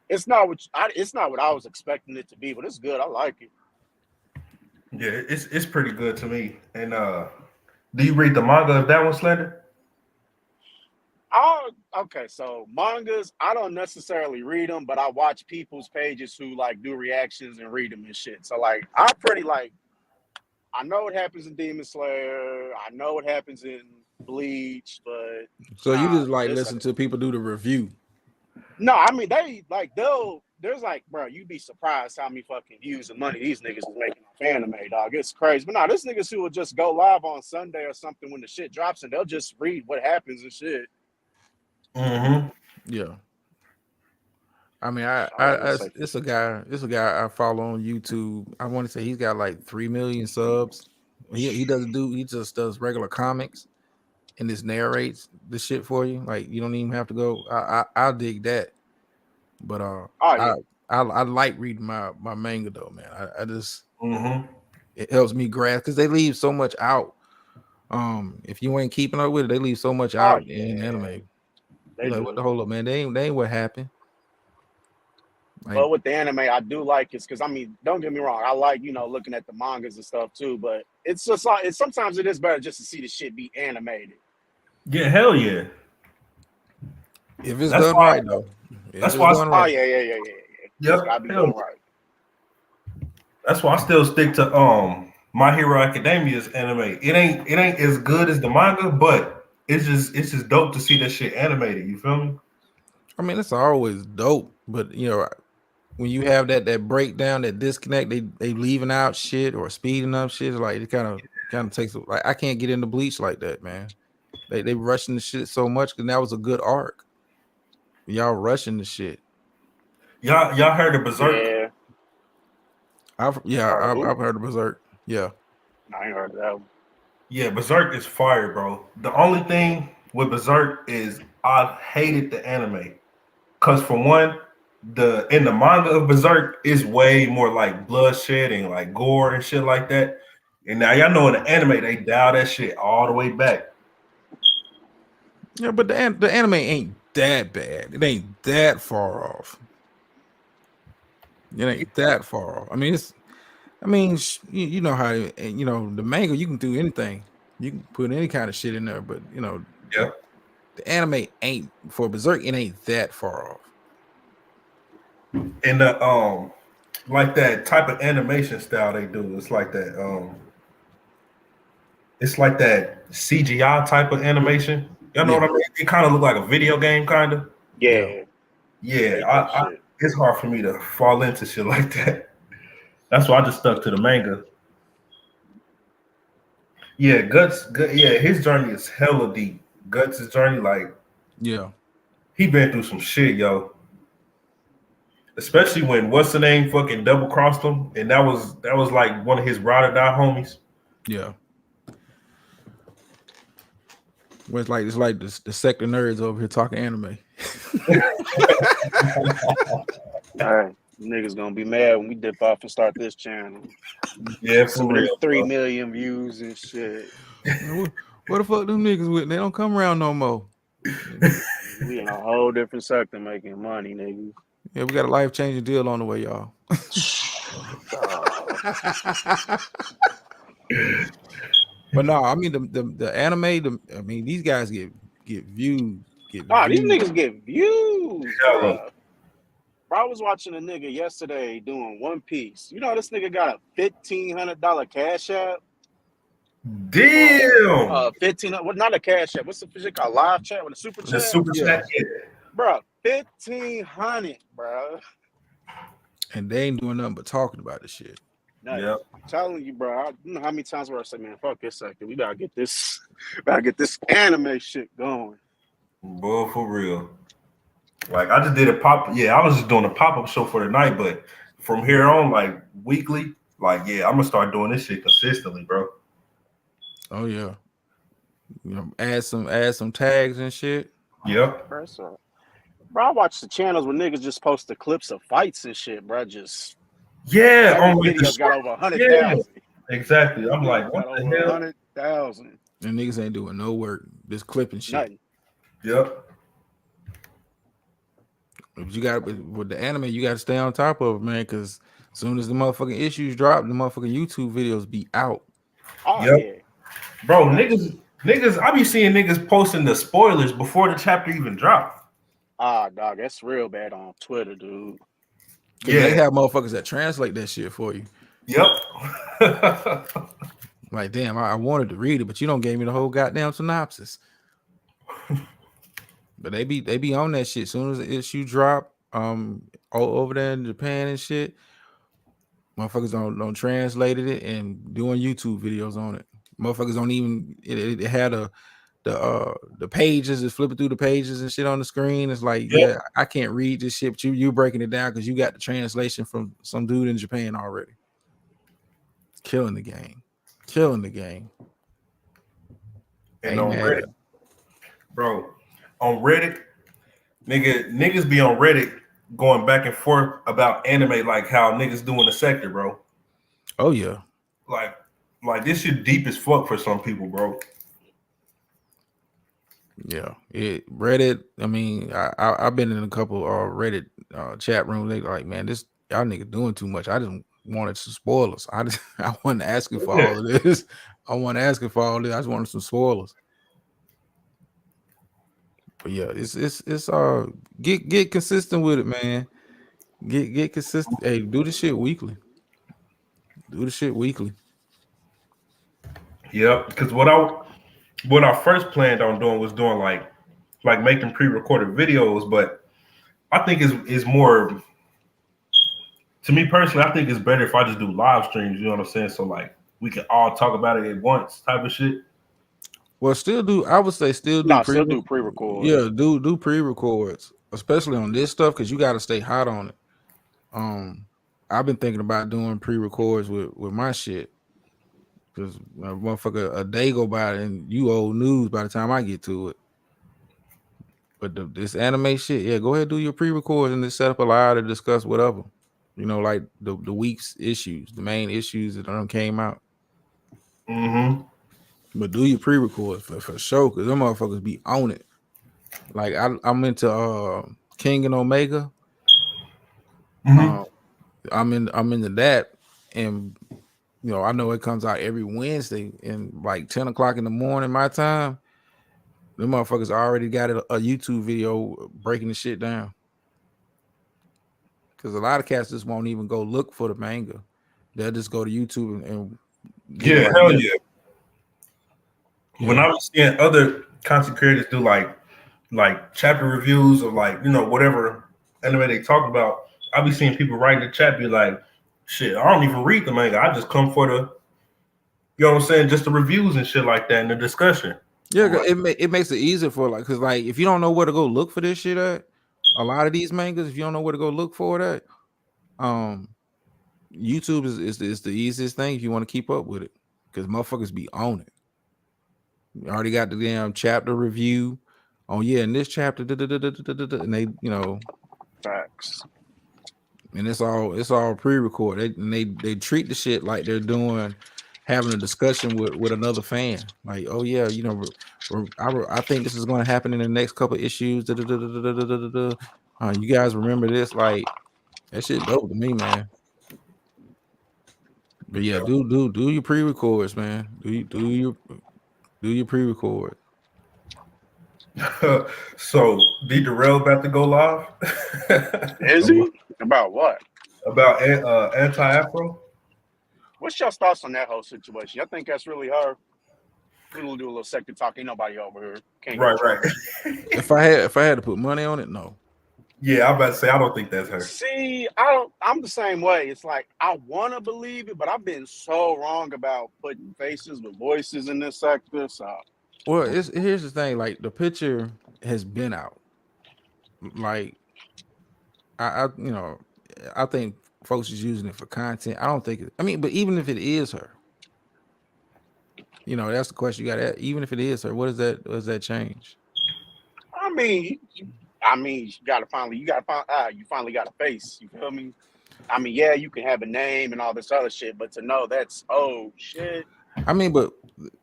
It's not what I was expecting it to be, but it's good. I like it. Yeah, it's pretty good to me. And do you read the manga of that one, Slender? Okay, so mangas, I don't necessarily read them, but I watch people's pages who like do reactions and read them and shit. So like, I'm pretty like, I know what happens in Demon Slayer, I know what happens in Bleach, but so you just like listen to people do the review. No, I mean there's like, bro, you'd be surprised how many fucking views and money these niggas is making off anime, dog. It's crazy. But no, this niggas who will just go live on Sunday or something when the shit drops and they'll just read what happens and shit. Mm-hmm. Yeah. I mean, it's a guy I follow on YouTube. I want to say he's got like 3 million subs. He just does regular comics and just narrates the shit for you. Like you don't even have to go. I'll dig that. But Oh I, yeah, I like reading my manga though, man. I just Mm-hmm. it helps me grasp because they leave so much out. If you ain't keeping up with it, they leave so much oh out in yeah, anime. they You're like, what do. the hold up, man? They ain't what happened. Like, But with the anime, I do like is because I mean, don't get me wrong, I like looking at the mangas and stuff too. But it's just like sometimes it is better just to see the shit be animated. Yeah, hell yeah. if it's That's done why. right though, if That's it's why. done Oh right, yeah. It's Yep. gotta be Hell done yeah. right. That's why I still stick to My Hero Academia's anime. It ain't as good as the manga, but it's just dope to see that shit animated. You feel me? I mean, it's always dope. But when you have that breakdown, that disconnect, they leaving out shit or speeding up shit. Like it kind of takes like I can't get into Bleach like that, man. They rushing the shit so much because that was a good arc. Y'all rushing the shit. Y'all heard of Berserk? Yeah. I've Who? I've heard of Berserk. Yeah, I ain't heard of that one. Yeah, Berserk is fire, bro. The only thing with Berserk is I hated the anime. Cause for one, in the manga of Berserk is way more like bloodshed and like gore and shit like that. And now y'all know in the anime they dial that shit all the way back. yeah, but the anime ain't that bad. It ain't that far off. It ain't that far off. I mean, you know how the manga. You can do anything. You can put any kind of shit in there, but Yeah. the anime ain't for Berserk. It ain't that far off. And the like that type of animation style they do, it's like that CGI type of animation. Y'all know Yeah, what I mean? It kind of look like a video game, kind of. yeah, Yeah, I Yeah, hate that shit. it's hard for me to fall into shit like that. That's why I just stuck to the manga. Yeah, yeah, his journey is hella deep. Guts' journey, like yeah. he been through some shit, yo. Especially when what's the name fucking double crossed him, and that was like one of his ride or die homies. Yeah. Where it's like the sector nerds over here talking anime. All right, niggas gonna be mad when we dip off and start this channel. Yeah, for Some of them real, 3 million views and shit. Man, what the fuck them niggas with? They don't come around no more. We in a whole different sector making money, niggas. Yeah, we got a life changing deal on the way, y'all. Dog. But no, I mean the anime. I mean these guys get views, get Ah, these views. niggas get views, bro. bruh. Bro, I was watching a nigga yesterday doing One Piece. You know this nigga got a $1,500 cash app. Damn. 15. What? Not a cash app. What's the shit called? Live chat with a super The chat, super Yeah, chat, yeah. bro. 1,500, bro. and they ain't doing nothing but talking about this shit. Nothing. Yep. I'm telling you, bro. I don't know how many times where I say, man, fuck this sector. We gotta get this. Gotta get this anime shit going. Boy, for real. Like I just did a pop. Yeah, I was just doing a pop up show for the night, but from here on, like weekly, like yeah, I'm gonna start doing this shit consistently, bro. Oh yeah, add some tags and shit. Yep. Bro, so, bro, I watch the channels where niggas just post the clips of fights and shit, bro. Just Yeah. every On like the video's got short. over 100,000. Yeah. Exactly. Every I'm video like, what got the over hell? 100,000. And niggas ain't doing no work, just clipping shit. Nothing. Yep. But you got with the anime, you got to stay on top of it, man. Because as soon as the motherfucking issues drop, the motherfucking YouTube videos be out. Oh Yep. yeah. Bro, Nice. niggas, I be seeing niggas posting the spoilers before the chapter even dropped. Ah, dog, that's real bad on Twitter, dude. Because they Yeah. have motherfuckers that translate that shit for you. Yep. Like, damn, I wanted to read it, but you don't gave me the whole goddamn synopsis. But they be on that shit. As soon as the issue drop, all over there in Japan and shit, motherfuckers don't translated it and doing YouTube videos on it. Motherfuckers don't even it had the pages is flipping through the pages and shit on the screen. It's like, Yep. yeah, I can't read this shit, but you breaking it down because you got the translation from some dude in Japan already. Killing the game. Killing the game. And Ain't on mad at Reddit, him. bro, on Reddit, niggas be on Reddit going back and forth about anime, like how niggas do in the sector, bro. Oh yeah. Like, this shit deep as fuck for some people, bro. Yeah, Reddit. I mean, I've been in a couple Reddit chat rooms. They like, man, this y'all nigga doing too much. I just wanted some spoilers. I wasn't asking for Yeah. all of this. I wasn't asking for all this. I just wanted some spoilers. But yeah, it's get consistent with it, man. Get consistent. Hey, do the shit weekly. Do the shit weekly. Yeah, because what I first planned on doing was doing like making pre-recorded videos, but I think is more, to me personally, I think it's better if I just do live streams, you know what I'm saying? So like we can all talk about it at once type of shit. Well, I would say still do Still do pre-record. Yeah, do pre-records, especially on this stuff, because you got to stay hot on it. I've been thinking about doing pre-records with my shit, because motherfucker, a day go by and you old news by the time I get to it. But this anime shit, yeah, go ahead, do your pre-records and just set up a live to discuss whatever. You know, like the week's issues, the main issues that came out. Mm-hmm. But do your pre-records for sure, because them motherfuckers be on it. Like I'm into King and Omega. Mm-hmm. I'm into that, and you know, I know it comes out every Wednesday and like 10 o'clock in the morning my time. The motherfuckers already got a YouTube video breaking the shit down. Because a lot of cats just won't even go look for the manga. They'll just go to YouTube and get Yeah, right hell there. yeah. Yeah. When I was seeing other content creators do like chapter reviews of like, you know, whatever anime they talk about, I be seeing people write in the chat be like, shit, I don't even read the manga. I just come for the, you know what I'm saying, just the reviews and shit like that and the discussion. Yeah, Like, it makes it easier for like, because like if you don't know where to go look for this shit at, a lot of these mangas, if you don't know where to go look for it at, YouTube is the easiest thing if you want to keep up with it, because motherfuckers be on it. You already got the damn chapter review. Oh yeah, in this chapter, and they, you know, Facts. and it's all pre-recorded. They treat the shit like they're having a discussion with another fan. Like, oh yeah, you know, I think this is going to happen in the next couple issues. You guys remember this? Like, that shit dope to me, man. But yeah, do your pre-records, man. Do your pre-record. so D Darrell about to go live Is he? About what? about anti-afro. What's your thoughts on that whole situation? I think that's really her. We'll do a little second talk. Ain't nobody over here. Can't Right. If I had to put money on it, no. Yeah, I'm about to say I don't think that's her. See, I'm the same way. It's like I want to believe it, but I've been so wrong about putting faces with voices in this sector. So, well, here's the thing. Like, the picture has been out. Like, I you know, I think folks is using it for content. I don't think but even if it is her, you know, that's the question you got to ask. Even if it is her, what does that change? I mean, you finally got a face. You feel me? I mean, yeah, you can have a name and all this other shit, but to know that's shit. I mean, but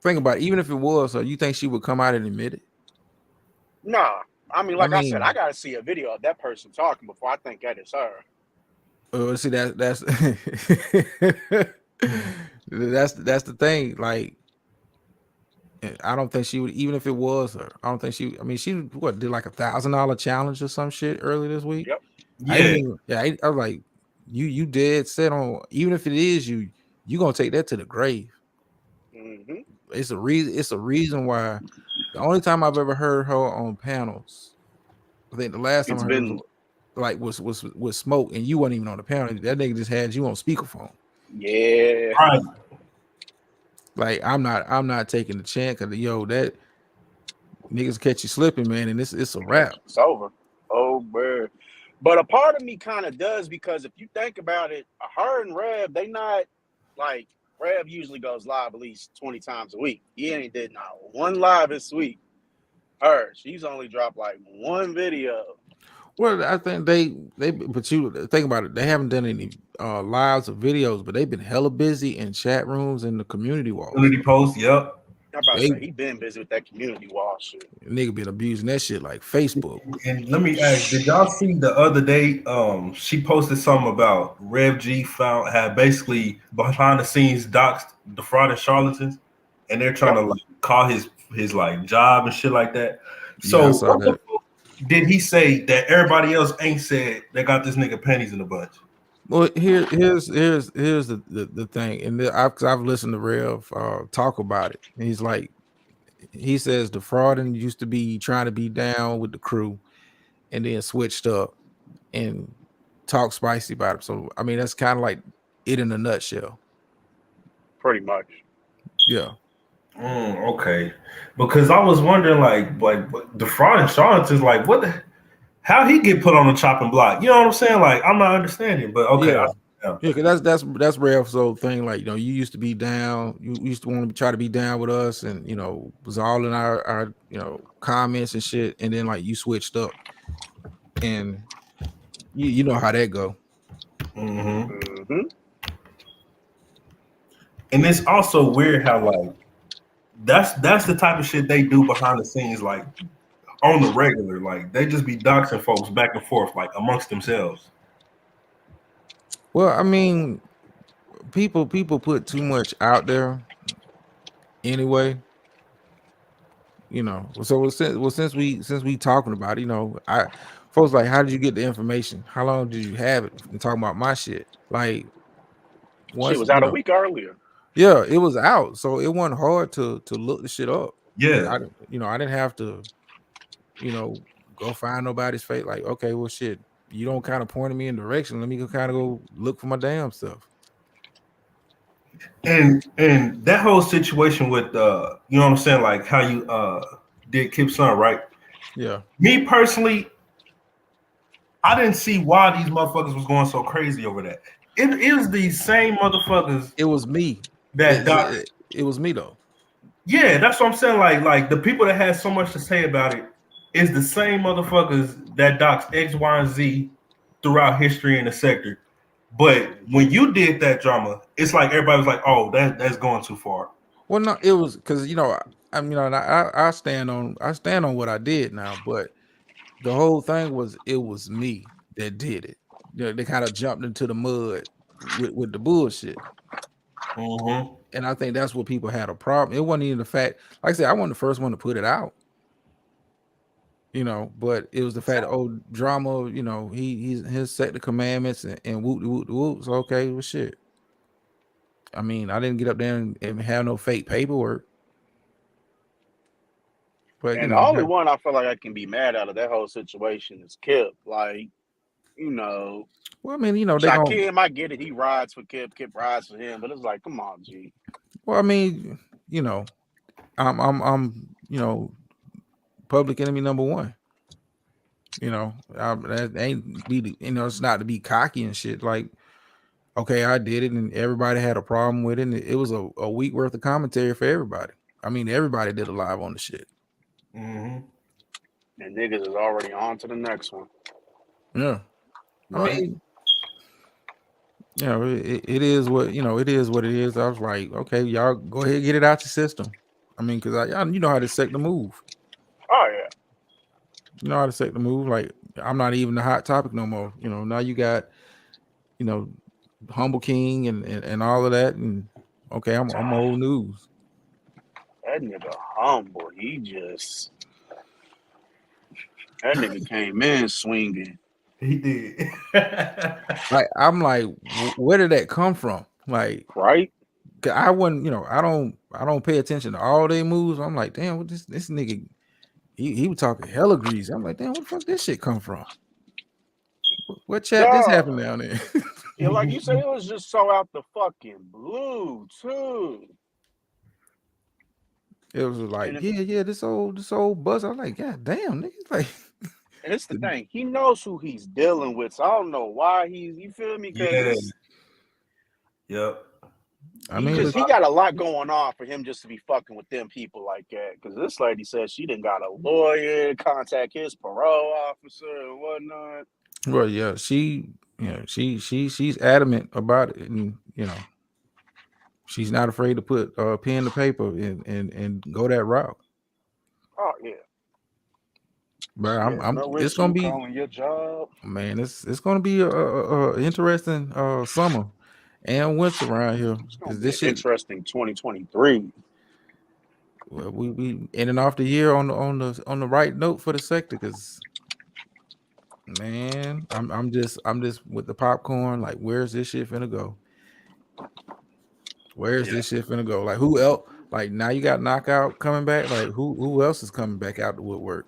think about it, even if it was her, you think she would come out and admit it? Nah. I mean, I said, I gotta see a video of that person talking before I think that is her. See, that's that's the thing. Like, I don't think she would, even if it was her. I don't think she. I mean, she did like $1,000 challenge or some shit early this week. Yep. Yeah. I was like, you dead set on, even if it is you gonna take that to the grave. Mm-hmm. It's a reason why. The only time I've ever heard her on panels, I think the last time I heard was like was Smoke, and you weren't even on the panel. That nigga just had you on speakerphone. Yeah. Right. Like, I'm not taking the chance, because that niggas catch you slipping, man, and it's a wrap. It's over. Over. But a part of me kind of does, because if you think about it, her and Rev, they not like, Rev usually goes live at least 20 times a week. He ain't did not one live this week. She's only dropped like one video. Well, I think but you think about it, they haven't done any lives or videos, but they've been hella busy in chat rooms and the community walls. Community post, yep. I'm about to They say he been busy with that community wall shit. nigga been abusing that shit like Facebook. And let me ask, did y'all see the other day? She posted something about Rev G had basically behind the scenes doxed defrauded charlatans, and they're trying to like call his like job and shit like that. Yeah, I So saw what the that. fuck did he say that everybody else ain't said that got this nigga panties in a bunch? Well, here's the thing, and I've listened to Rev talk about it. And he's like, he says defrauding used to be trying to be down with the crew, and then switched up and talk spicy about it. So I mean, that's kind of like it in a nutshell. Pretty much. Yeah. Okay, because I was wondering like defrauding charlatans, like what the. How he get put on the chopping block? You know what I'm saying? Like I'm not understanding, but okay. Yeah. Yeah, because that's Ralph's old thing. Like, you know, you used to be down, you used to want to try to be down with us, and you know, was all in our comments and shit, and then like you switched up, and you know how that go. Mm-hmm. And it's also weird how like that's the type of shit they do behind the scenes, like on the regular. Like they just be doxing folks back and forth, like amongst themselves. Well, I mean, people put too much out there anyway. You know, so since we talking about it, you know, folks like, how did you get the information? How long did you have it? And talking about my shit, like She once was you out a know, week earlier. yeah, it was out, so it wasn't hard to look the shit up. Yeah. I didn't have to, go find nobody's face. Like, okay, well, shit, you don't kind of point me in direction. Let me go kind of go look for my damn stuff. And that whole situation with you know what I'm saying, like how you did Kip's son, right? Yeah. Me personally, I didn't see why these motherfuckers was going so crazy over that. It is these same motherfuckers It was me. that doxed. It was me though. Yeah, that's what I'm saying. Like the people that had so much to say about it is the same motherfuckers that dox X, Y, and Z throughout history in the sector. But when you did that drama, it's like everybody was like, "Oh, that's going too far." Well, no, it was because and I stand on what I did now, but the whole thing was it was me that did it. They kind of jumped into the mud with the bullshit. Mm-hmm. And I think that's what people had a problem. It wasn't even the fact, like I said, I wasn't the first one to put it out, but it was the fact that drama, he's set the commandments and whoop whoop whoop. So okay, well shit. I mean, I didn't get up there and have no fake paperwork. But And the only one I feel like I can be mad out of that whole situation is Kip. Like, well, I mean, they Shaquem, I get it. He rides for Kip. Kip rides for him. But it's like, come on, G. Well, I mean, I'm public enemy number one. That ain't be it's not to be cocky and shit. Like, okay, I did it, and everybody had a problem with it. And it was a week worth of commentary for everybody. I mean, everybody did a live on the shit. Mm-hmm. And niggas is already on to the next one. Yeah, Right. I mean, it is what it is what it is. I was like, okay, y'all go ahead and get it out your system. I mean, because you know how to set the move. Oh yeah. You know how to set the move. Like, I'm not even the hot topic no more. Now you got, Humble King and all of that. And okay, I'm old news. That nigga humble. That nigga came in swinging. He did. Like, I'm like, where did that come from? Like, right? I wouldn't, I don't pay attention to all their moves. I'm like, damn, what this nigga, he was talking hella greasy. I'm like, damn, what the fuck this shit come from? What chat this happened down there? Yeah, like you said, it was just so out the fucking blue too. It was like, yeah, this old buzz. I was like, God damn, nigga, like. And it's the thing, he knows who he's dealing with. So I don't know why you feel me? Yeah. Yep. I mean, he got a lot going on for him just to be fucking with them people like that. Because this lady said she didn't got a lawyer, contact his parole officer and whatnot. well, yeah, she's adamant about it, and she's not afraid to put pen to paper and go that route. Oh yeah. But Yeah, no it's gonna issue be, calling your job. man, it's gonna be a interesting summer and winter around here. It's gonna Cause be this an shit, interesting 2023. well, we ending off the year on the right note for the sector. Cause man, I'm just with the popcorn. Like, where's this shit finna go? Where's this shit finna go? Like, who else? Like, now you got Knockout coming back. Like, who else is coming back out the woodwork?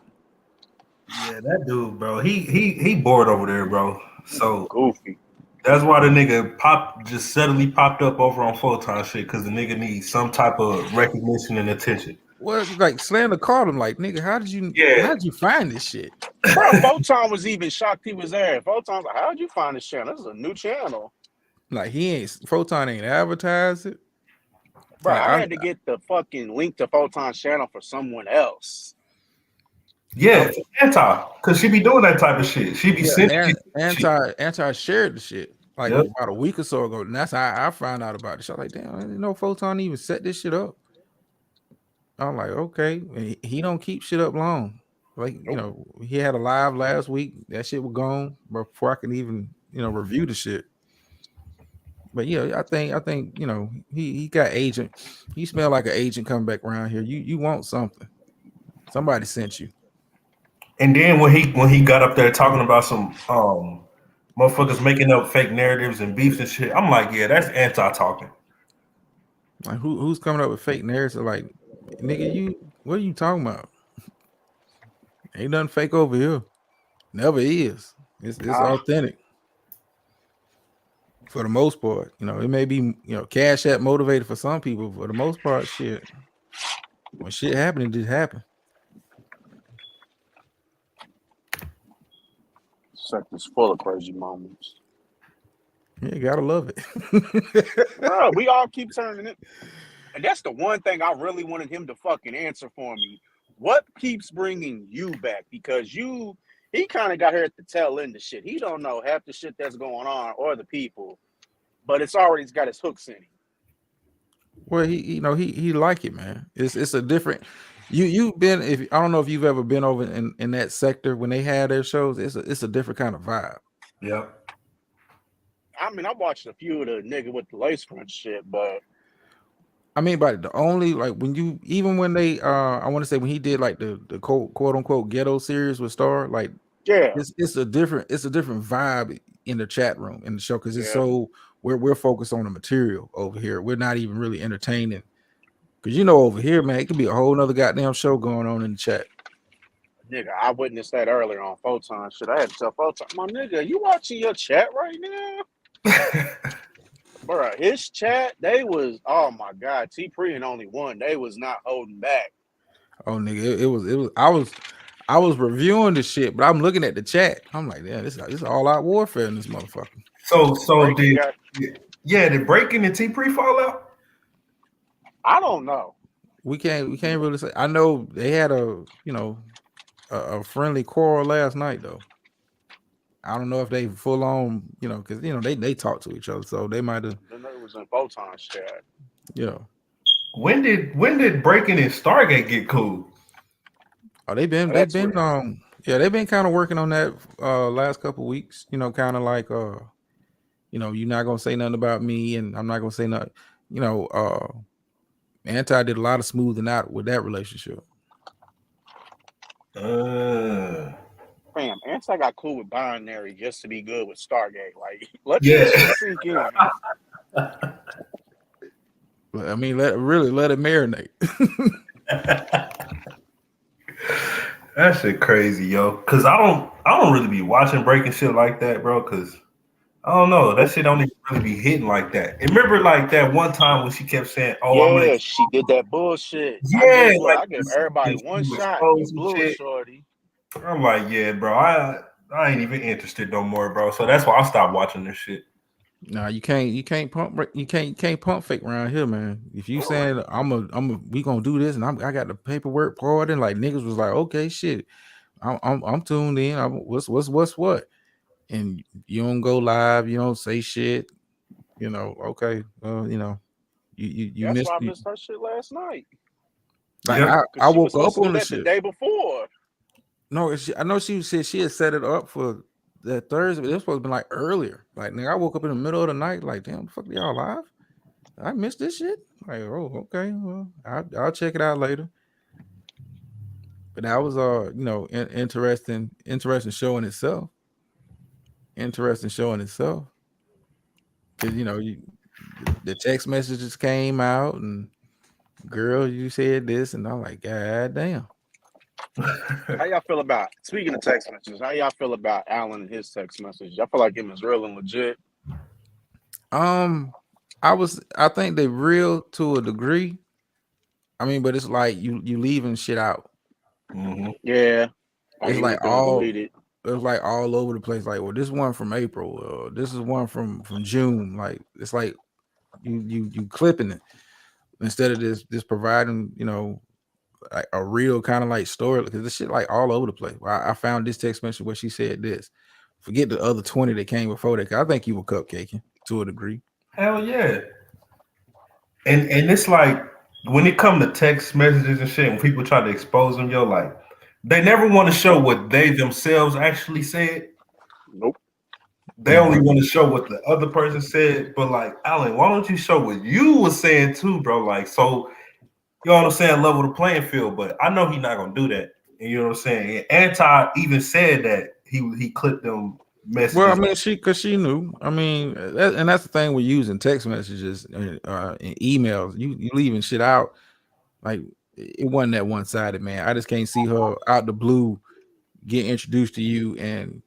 Yeah, that dude, bro. He bored over there, bro. So Goofy. that's why the nigga just suddenly popped up over on Photon shit because the nigga needs some type of recognition and attention. Well, like Slander called him, like, nigga, how did you find this shit? Bro, Photon was even shocked he was there. Photon's like, how'd you find this channel? This is a new channel. Like, Photon ain't advertised it. Bro, Like, I had to get the fucking link to Photon's channel for someone else. Yeah, because she be doing that type of shit. She be sending anti shared the shit like Yep. about a week or so ago. And that's how I found out about it. So I was like, damn, I didn't know Photon even set this shit up. I'm like, okay, and he don't keep shit up long. Like, he had a live last week. That shit was gone before I can even, review the shit. But yeah, I think he got agent. He smelled like an agent coming back around here. You want something? Somebody sent you. And then when he got up there talking about some motherfuckers making up fake narratives and beefs and shit, I'm like, yeah, that's anti-talking. Like, who's coming up with fake narratives? Like, nigga, what are you talking about? Ain't nothing fake over here. Never is. It's authentic. For the most part, it may be cash app motivated for some people. For the most part, shit. When shit happened, it just happened. Sector's full of crazy moments. Yeah, you gotta love it. Bro, we all keep turning it. And that's the one thing I really wanted him to fucking answer for me. What keeps bringing you back? Because he kind of got here at the tail end of shit. He don't know half the shit that's going on or the people, but it's already got his hooks in him. Well, he like it, man. It's a different. You've been, if I don't know if you've ever been over in that sector when they had their shows. It's a different kind of vibe. Yep. I mean, I watched a few of the nigga with the lace front shit, but I mean, but the only, like, when they I want to say when he did like the quote unquote ghetto series with Star, like, yeah, it's a different vibe in the chat room in the show, because it's so we're focused on the material over here. We're not even really entertaining, because over here, man, it could be a whole nother goddamn show going on in the chat. Nigga, I witnessed that earlier on Photon shit. I had to tell Photon, my nigga, you watching your chat right now? Bro, his chat, they was, oh my god, T-Pre and only one. They was not holding back. Oh, nigga, it was. I was reviewing the shit, but I'm looking at the chat. I'm like, yeah, this is all out warfare in this motherfucker. So did Breaking and T-Pre fall out? I don't know. We can't really say. I know they had a friendly quarrel last night though. I don't know if they full on, because they talk to each other, so they might have. Then it was in Photon's chat. Yeah. When did Breaking and Stargate get cool? Oh, they've been kind of working on that last couple weeks. Kind of like you're not gonna say nothing about me, and I'm not gonna say nothing. Anti did a lot of smoothing out with that relationship. Fam, Anti got cool with Binary just to be good with Stargate. Like, let this shit sink in. I mean, let it marinate. That shit crazy, yo. Cause I don't really be watching breaking shit like that, bro. Cause I don't know, that shit don't even really be hitting like that. And remember, like that one time when she kept saying, "Oh, yeah, she did that bullshit." Yeah, I give everybody one shot. You blew it, shorty. I'm like, yeah, bro. I ain't even interested no more, bro. So that's why I stopped watching this shit. Nah, you can't pump fake around here, man. If you saying we gonna do this and I got the paperwork poured in, like niggas was like, okay, shit, I'm tuned in. What's what? And you don't go live, you don't say shit, okay, you That's missed why I you, missed her shit last night. like Yep. I Because she was woke supposed up to do on the that the shit. day before. No, I know she said she had set it up for that Thursday, but it was supposed to be like earlier. Like nigga, I woke up in the middle of the night, like damn, the fuck y'all live? I missed this shit. Like, oh, okay, well, I'll check it out later. But that was interesting show in itself. Interesting show in itself. Cause the text messages came out and girl, you said this, and I'm like, God damn. How y'all feel about, speaking of text messages, how y'all feel about Alan and his text message? I feel like him is real and legit. I think they real to a degree. I mean, but it's like you leaving shit out. Mhm. Yeah. Like It's he like went through and deleted. it's like all over the place. Like, well, this one from April, this is one from June. Like, it's like you clipping it instead of this providing, like a real kind of like story, because this shit like all over the place. I found this text message where she said this. Forget the other 20 that came before that. 'Cause I think you were cupcaking to a degree. Hell yeah. And it's like when it come to text messages and shit, when people try to expose them, yo, like they never want to show what they themselves actually said. Nope. They only want to show what the other person said. But like, Alan, why don't you show what you was saying too, bro? Like, so you know what I'm saying, level the playing field. But I know he's not gonna do that. And you know what I'm saying? And Anti even said that he clipped them Well, I messages. mean, because she knew. I mean, and that's the thing with using text messages and emails. You leaving shit out. Like, it wasn't that one sided, man. I just can't see her out the blue get introduced to you and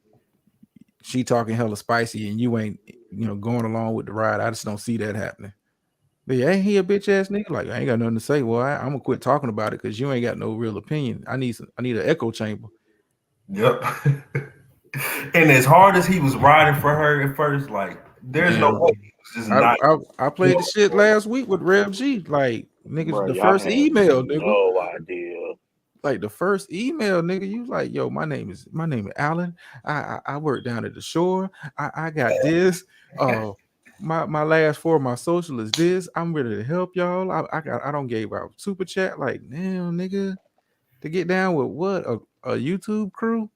she talking hella spicy and you ain't going along with the ride. I just don't see that happening. But yeah, ain't he a bitch ass nigga? Like, I ain't got nothing to say. Well, I'm gonna quit talking about it because you ain't got no real opinion. I need an echo chamber. Yep. And as hard as he was riding for her at first, like there's no way Man, he was just I not I, I played the shit last week with Rev G. Like, niggas, Bro, the y'all first have email, nigga. no idea. Like the first email, nigga, you like, yo, my name is Alan. I work down at the shore. I got this. My last four of my social is this. I'm ready to help y'all. I don't gave out super chat. Like, damn, nigga, to get down with what a YouTube crew.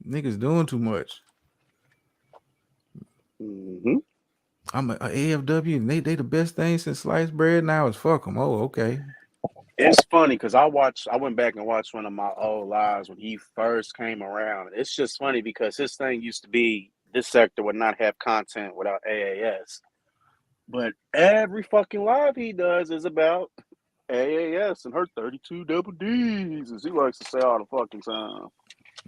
Niggas doing too much. Mm-hmm. I'm a AFW and they the best thing since sliced bread. Now is fuck them. Oh, okay. It's funny because I went back and watched one of my old lives when he first came around. It's just funny because his thing used to be this sector would not have content without AAS. But every fucking live he does is about AAS and her 32 double D's, as he likes to say all the fucking time.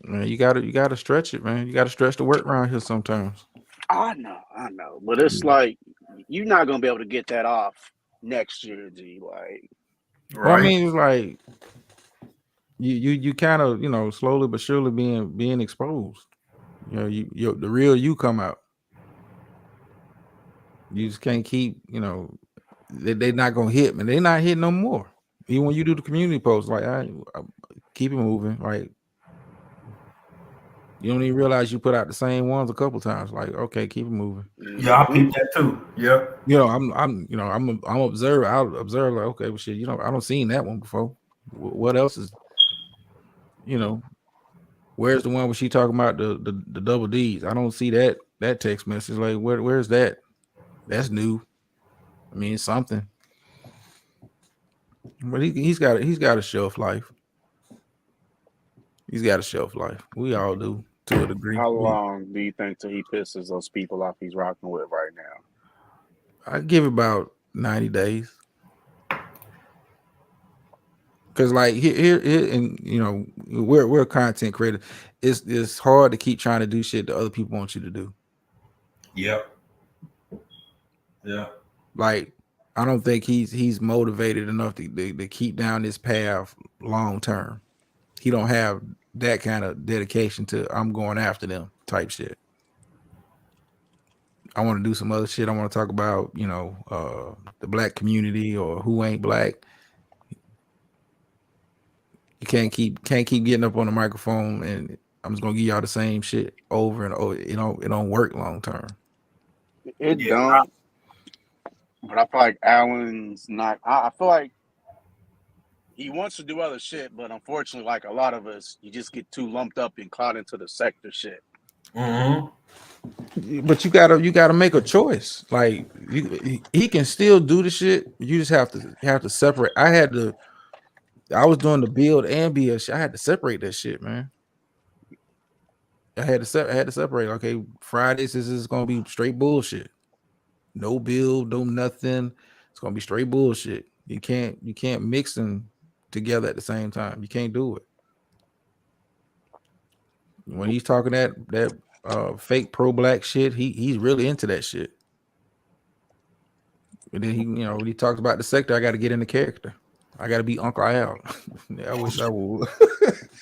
Man, you gotta stretch it, man. You gotta stretch the work around here sometimes. I know. But it's like you're not gonna be able to get that off next year, G. Like, Well, I right. mean, it's like you kind of slowly but surely being exposed. The real you come out. You just can't keep they're not gonna hit, man. They're not hitting no more. Even when you do the community post, like I keep it moving. Like you don't even realize you put out the same ones a couple times. Like, okay, keep it moving. Yeah, I mm-hmm. peeped that too. Yep. I'm observer. I'll observe like, okay, well, shit, I don't seen that one before. What else is where's the one where she talking about the double D's? I don't see that text message. Like, where's that? That's new. I mean, it's something. But he's got a shelf life. He's got a shelf life. We all do to a degree. How long do you think till he pisses those people off he's rocking with right now? I give it about 90 days. Cause like here and we're a content creator. It's hard to keep trying to do shit that other people want you to do. Yep. Yeah. Like, I don't think he's motivated enough to keep down this path long term. He don't have that kind of dedication to I'm going after them type shit. I want to do some other shit. I want to talk about, the black community or who ain't black. You can't keep getting up on the microphone and I'm just gonna give y'all the same shit over and over. It don't work long term. It Yeah, don't. But I feel like Allen's not. I feel like he wants to do other shit, but unfortunately, like a lot of us, you just get too lumped up and caught into the sector shit. But you gotta make a choice. Like he can still do the shit. You just have to separate. I was doing the build and BL shit. I had to separate that shit, man. I had to separate. Okay, Fridays this is gonna be straight bullshit. No build, no nothing. It's gonna be straight bullshit. You can't mix them together at the same time. You can't do it. When he's talking that fake pro-black shit, he's really into that shit. And then he, when he talks about the sector, I got to get into character. I got to be Uncle Al. I wish I would.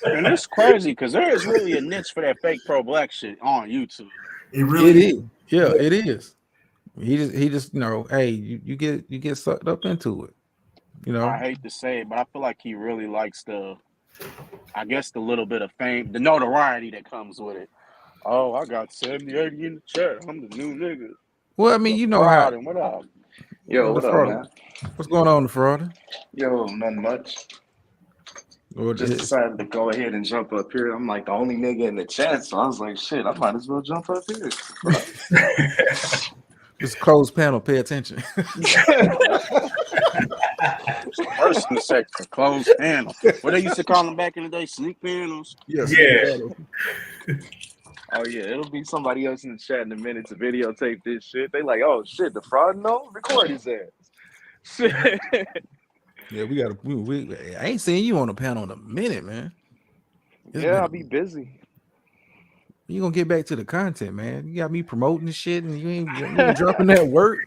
And it's crazy because there is really a niche for that fake pro-black shit on YouTube. It is. Yeah, it is. He just hey, you get sucked up into it. I hate to say it, but I feel like he really likes the little bit of fame, the notoriety that comes with it. Oh, I got 70, 80 in the chat. I'm the new nigga. Well, I mean, how. And what up? Yo, what up, man? What's going on, the fraud? Yo, nothing much. Just decided to go ahead and jump up here. I'm like the only nigga in the chat, so I was like, shit, I might as well jump up here. It's a closed panel. Pay attention. First in the sector, closed panel. What they used to call them back in the day, sneak panels. Yeah. Oh yeah, it'll be somebody else in the chat in a minute to videotape this shit. They like, oh shit, the fraud no, record his ass. Shit. Yeah, we gotta. I ain't seen you on the panel in a minute, man. I'll be busy. You gonna get back to the content, man. You got me promoting the shit, and you ain't dropping that work.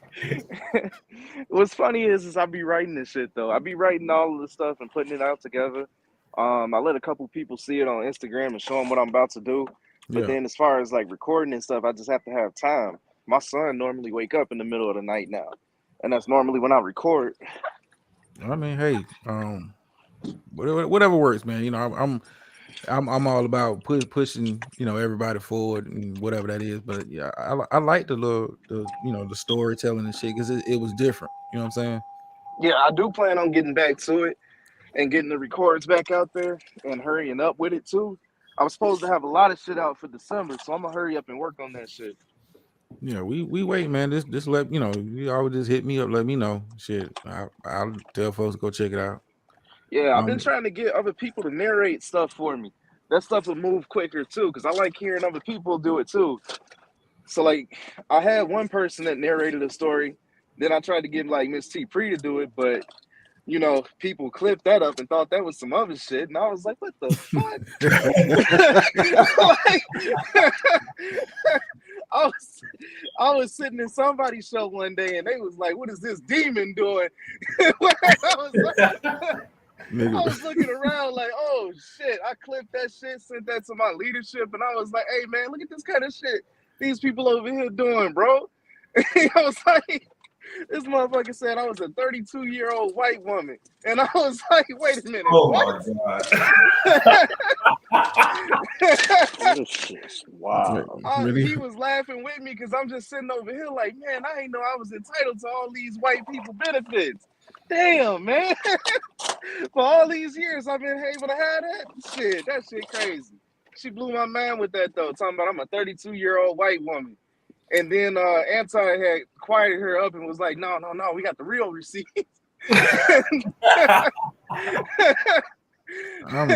What's funny is I be writing this shit though. I be writing all of the stuff and putting it out together. I let a couple people see it on Instagram and show them what I'm about to do. But then as far as like recording and stuff, I just have to have time. My son normally wake up in the middle of the night now, and that's normally when I record. I mean, hey, whatever works, man. I'm all about pushing, everybody forward and whatever that is. But yeah, I like the storytelling and shit because it was different. You know what I'm saying? Yeah, I do plan on getting back to it and getting the records back out there and hurrying up with it too. I was supposed to have a lot of shit out for December, so I'm gonna hurry up and work on that shit. Yeah, we wait, man. Just let you always just hit me up, let me know. Shit, I'll tell folks to go check it out. Yeah, I've been trying to get other people to narrate stuff for me. That stuff will move quicker too, because I like hearing other people do it too. So like, I had one person that narrated a story. Then I tried to get like Miss T Pre to do it, but people clipped that up and thought that was some other shit, and I was like, what the fuck? I was sitting in somebody's show one day, and they was like, what is this demon doing? I was looking around like, oh shit, I clipped that shit, sent that to my leadership, and I was like, hey man, look at this kind of shit these people over here doing, bro. I was like, this motherfucker said I was a 32-year-old white woman. And I was like, wait a minute. Oh what? my God. This shit's wild. He was laughing with me because I'm just sitting over here like, man, I ain't know I was entitled to all these white people benefits. Damn, man. For all these years I've been able to have that. That shit crazy. She blew my mind with that though, talking about I'm a 32-year-old white woman. And then Anti had quieted her up and was like, no, we got the real receipts. I'm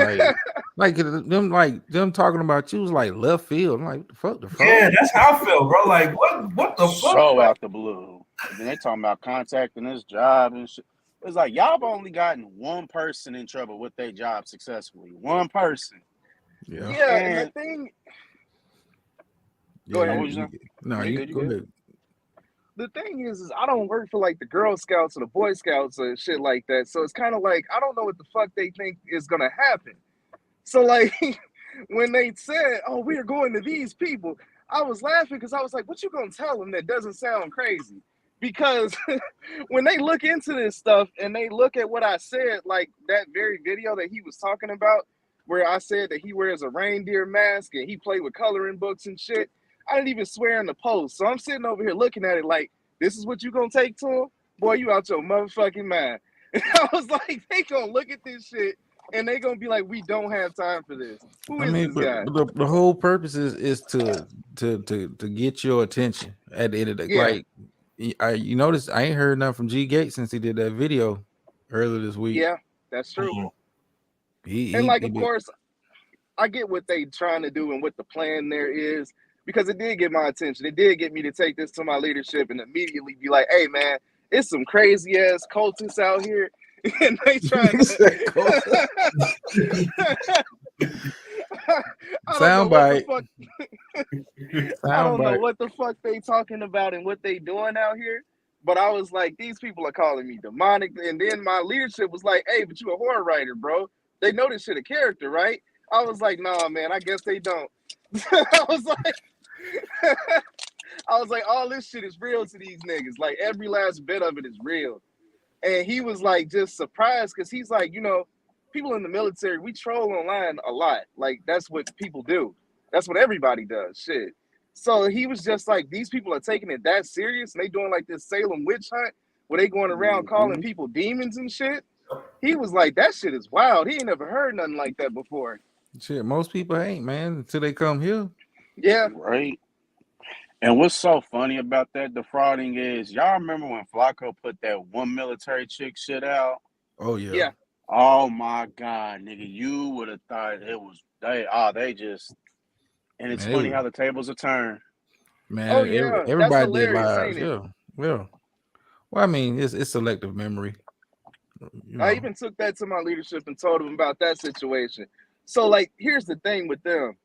like them talking about you was like left field. I'm like, what the fuck? The fuck? Yeah, that's how I feel, bro. Like, what the fuck? So out the blue. And then they talking about contacting this job and shit. It's like, y'all have only gotten one person in trouble with their job successfully. One person. Yeah, and the thing... Go ahead. Go ahead. The thing is I don't work for like the Girl Scouts or the Boy Scouts or shit like that. So it's kind of like I don't know what the fuck they think is gonna happen. So like when they said, "Oh, we are going to these people," I was laughing because I was like, what you gonna tell them that doesn't sound crazy? Because when they look into this stuff and they look at what I said, like that very video that he was talking about, where I said that he wears a reindeer mask and he played with coloring books and shit, I didn't even swear in the post. So I'm sitting over here looking at it like, this is what you gonna take to him? Boy, you out your motherfucking mind. And I was like, they gonna look at this shit and they gonna be like, we don't have time for this. Who I is mean, this but guy? the whole purpose is to get your attention at the end of the Yeah. like. You notice I ain't heard nothing from G Gates since he did that video earlier this week. Yeah, that's true. Mhm. And like, of course, I get what they trying to do and what the plan there is, because it did get my attention. It did get me to take this to my leadership and immediately be like, hey man, it's some crazy ass cultists out here. And they trying to soundbite. I don't know what the fuck they talking about and what they doing out here. But I was like, these people are calling me demonic. And then my leadership was like, hey, but you a horror writer, bro. They know this shit a character, right? I was like, nah, man, I guess they don't. I was like, all this shit is real to these niggas. Like, every last bit of it is real. And he was like, just surprised, because he's like, you know, people in the military, we troll online a lot. Like, that's what people do. That's what everybody does. Shit. So he was just like, these people are taking it that serious, and they doing like this Salem witch hunt where they going around calling people demons and shit. He was like, that shit is wild. He ain't never heard nothing like that before. Shit, most people ain't, man, until they come here. Yeah. Right. And what's so funny about that defrauding is, y'all remember when Flacco put that one military chick shit out? Oh yeah. Yeah. Oh my God, nigga, you would have thought it was they just. And it's funny how the tables are turned. Man, oh yeah, everybody did hilarious, lives. ain't it? Yeah. Well, I mean, it's selective memory. You know. I even took that to my leadership and told them about that situation. So, like, here's the thing with them.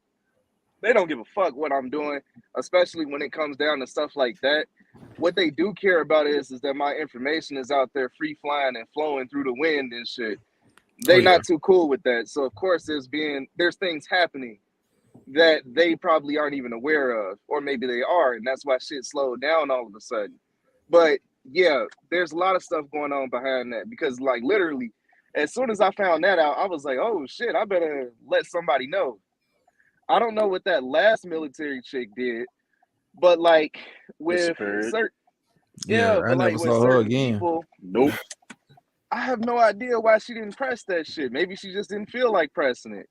They don't give a fuck what I'm doing, especially when it comes down to stuff like that. What they do care about is that my information is out there free flying and flowing through the wind and shit. They not too cool with that. So, of course, there's things happening that they probably aren't even aware of, or maybe they are, and that's why shit slowed down all of a sudden. But yeah, there's a lot of stuff going on behind that, because like literally, as soon as I found that out, I was like, oh shit, I better let somebody know. I don't know what that last military chick did, but like with certain I never saw her again. people, nope. I have no idea why she didn't press that shit. Maybe she just didn't feel like pressing it.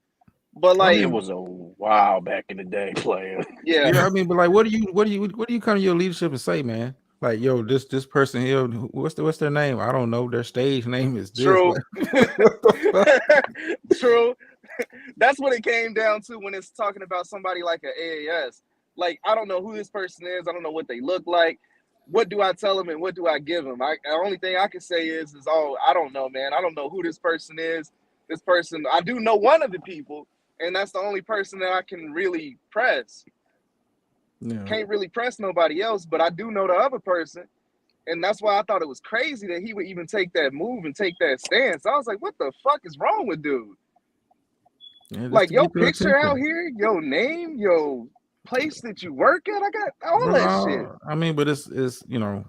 But like, it was a while back in the day, player. Yeah. I mean, but like, what do you come to your leadership and say, man? Like, yo, this person here, what's their name? I don't know. Their stage name is this. True. Like, what the fuck? True. That's what it came down to when it's talking about somebody like an AAS. Like, I don't know who this person is. I don't know what they look like. What do I tell them and what do I give them? The only thing I can say is I don't know, man. I don't know who this person is. This person, I do know one of the people, and that's the only person that I can really press. Yeah. Can't really press nobody else, but I do know the other person. And that's why I thought it was crazy that he would even take that move and take that stance. I was like, what the fuck is wrong with dude? Yeah, like, your picture out here, your name, your place that you work at, I got all that shit. I mean, but it's you know,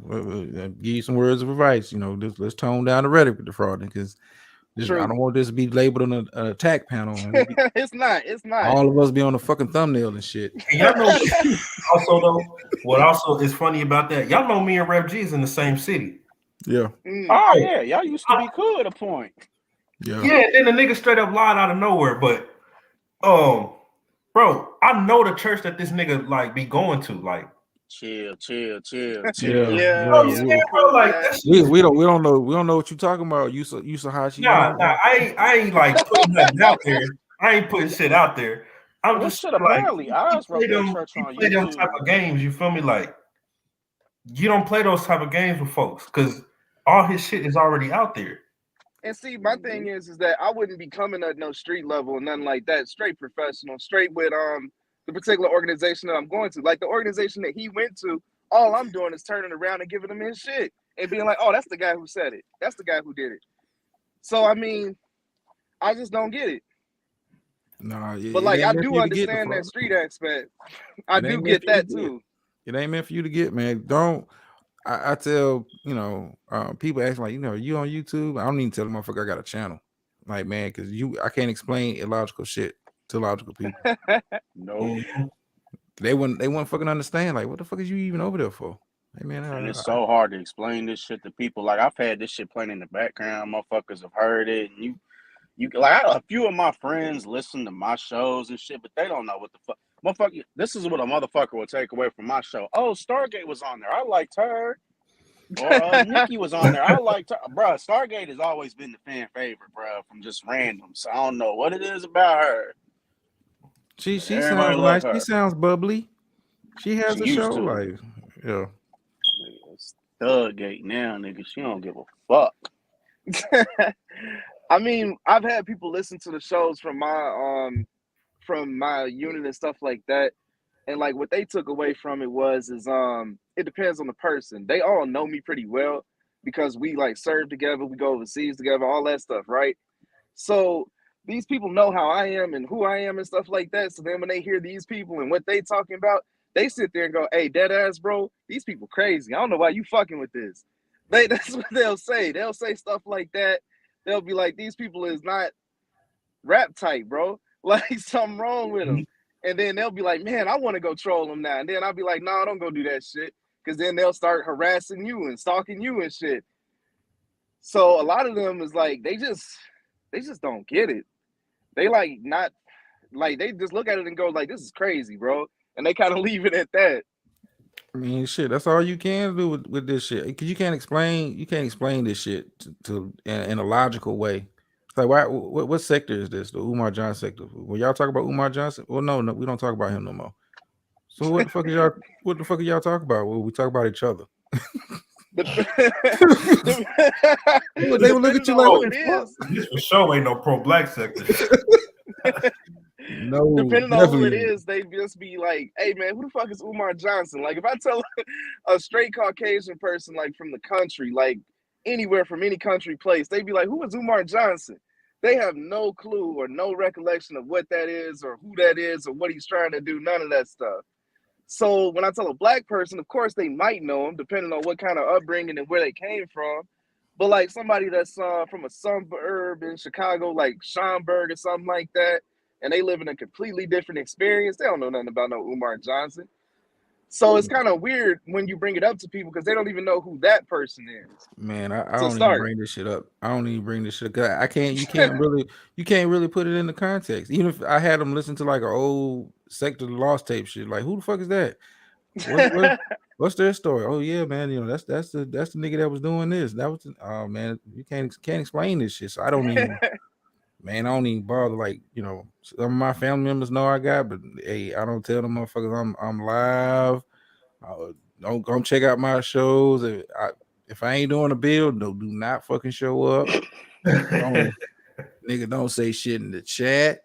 give you some words of advice. You know, let's tone down the rhetoric with the frauding, because I don't want this to be labeled on an attack panel. It's not. All of us be on the fucking thumbnail and shit. And y'all know also though, what also is funny about that? Y'all know me and Rev G is in the same city. Yeah. Oh yeah, y'all used to be cool at a point. Yeah. Then the nigga straight up lied out of nowhere. But bro, I know the church that this nigga like be going to. Like, chill. Yeah. Bro, like, we don't know what you talking about. You so Hashi. Nah, I ain't like putting nothing out there. I ain't putting shit out there. I'm just shit, like, apparently I play them type of games. You feel me? Like, you don't play those type of games with folks because all his shit is already out there. And see, my thing is that I wouldn't be coming at no street level or nothing like that. Straight professional, straight with the particular organization that I'm going to. Like the organization that he went to, all I'm doing is turning around and giving him his shit and being like, oh, that's the guy who said it. That's the guy who did it. So I mean, I just don't get it. Nah, But it like, ain't I meant for do you to get the understand that fuck. street aspect. I It do ain't meant get for you to that get. too. It ain't meant for you to get, man. Don't. I tell people asking like, you on YouTube? I don't even tell them motherfucker I got a channel. Like, man, because I can't explain illogical shit to logical people. Nope. They wouldn't fucking understand. Like, what the fuck is you even over there for? Hey, man, And it's so hard to explain this shit to people. Like, I've had this shit playing in the background. Motherfuckers have heard it, and you like, a few of my friends listen to my shows and shit, but they don't know what the fuck. Motherfucker, this is what a motherfucker will take away from my show. Oh, Stargate was on there. I liked her. Or Nikki was on there. I liked her. Bruh, Stargate has always been the fan favorite, bruh, from just random. So I don't know what it is about her. she Everybody sounds love nice. She her. sounds bubbly. She has She a show. used to. Like, yeah. It's Stargate now, nigga. She don't give a fuck. I mean, I've had people listen to the shows from my unit and stuff like that, and like what they took away from it is it depends on the person. They all know me pretty well because we like serve together, we go overseas together, all that stuff, right? So these people know how I am and who I am and stuff like that. So then when they hear these people and what they talking about, they sit there and go, "Hey, dead ass, bro, these people crazy. I don't know why you fucking with this." That's what they'll say. They'll say stuff like that. They'll be like, "These people is not rap type, bro. Like something wrong with them." And then they'll be like, "Man, I want to go troll them now." And then I'll be like, "No, don't go do that shit." Because then they'll start harassing you and stalking you and shit. So a lot of them is like they just don't get it. They like not like they just look at it and go like, "This is crazy, bro," and they kind of leave it at that. I mean, shit. That's all you can do with this shit. Because you can't explain this shit in a logical way. It's like, what sector is this? The Umar Johnson sector. When y'all talk about Umar Johnson, well, no, we don't talk about him no more. So what the fuck are y'all talking about? Well, we talk about each other. They would look at you like, Oh, what the fuck? This for sure ain't no pro-black sector. No, Depending on who it definitely. is, they just be like, "Hey man, who the fuck is Umar Johnson?" Like if I tell a straight Caucasian person like from the country, like anywhere from any country place, they'd be like, "Who is Umar Johnson?" They have no clue or no recollection of what that is or who that is or what he's trying to do, none of that stuff. So when I tell a black person, of course they might know him depending on what kind of upbringing and where they came from. But like somebody that's from a suburb in Chicago, like Schaumburg or something like that, and they live in a completely different experience, they don't know nothing about no Umar Johnson. So it's kind of weird when you bring it up to people because they don't even know who that person is. Man, I To don't even start, bring this shit up. I don't even bring this shit up. 'Cause you can't really put it into context. Even if I had them listen to like an old Sector Lost tape shit, like who the fuck is that? What's their story? Oh yeah, man, that's the nigga that was doing this. Oh man, you can't explain this shit. So I don't even bother. Like, some of my family members know I got, but hey, I don't tell them motherfuckers I'm live. Don't check out my shows. If I ain't doing a build, do not fucking show up. Nigga, don't say shit in the chat.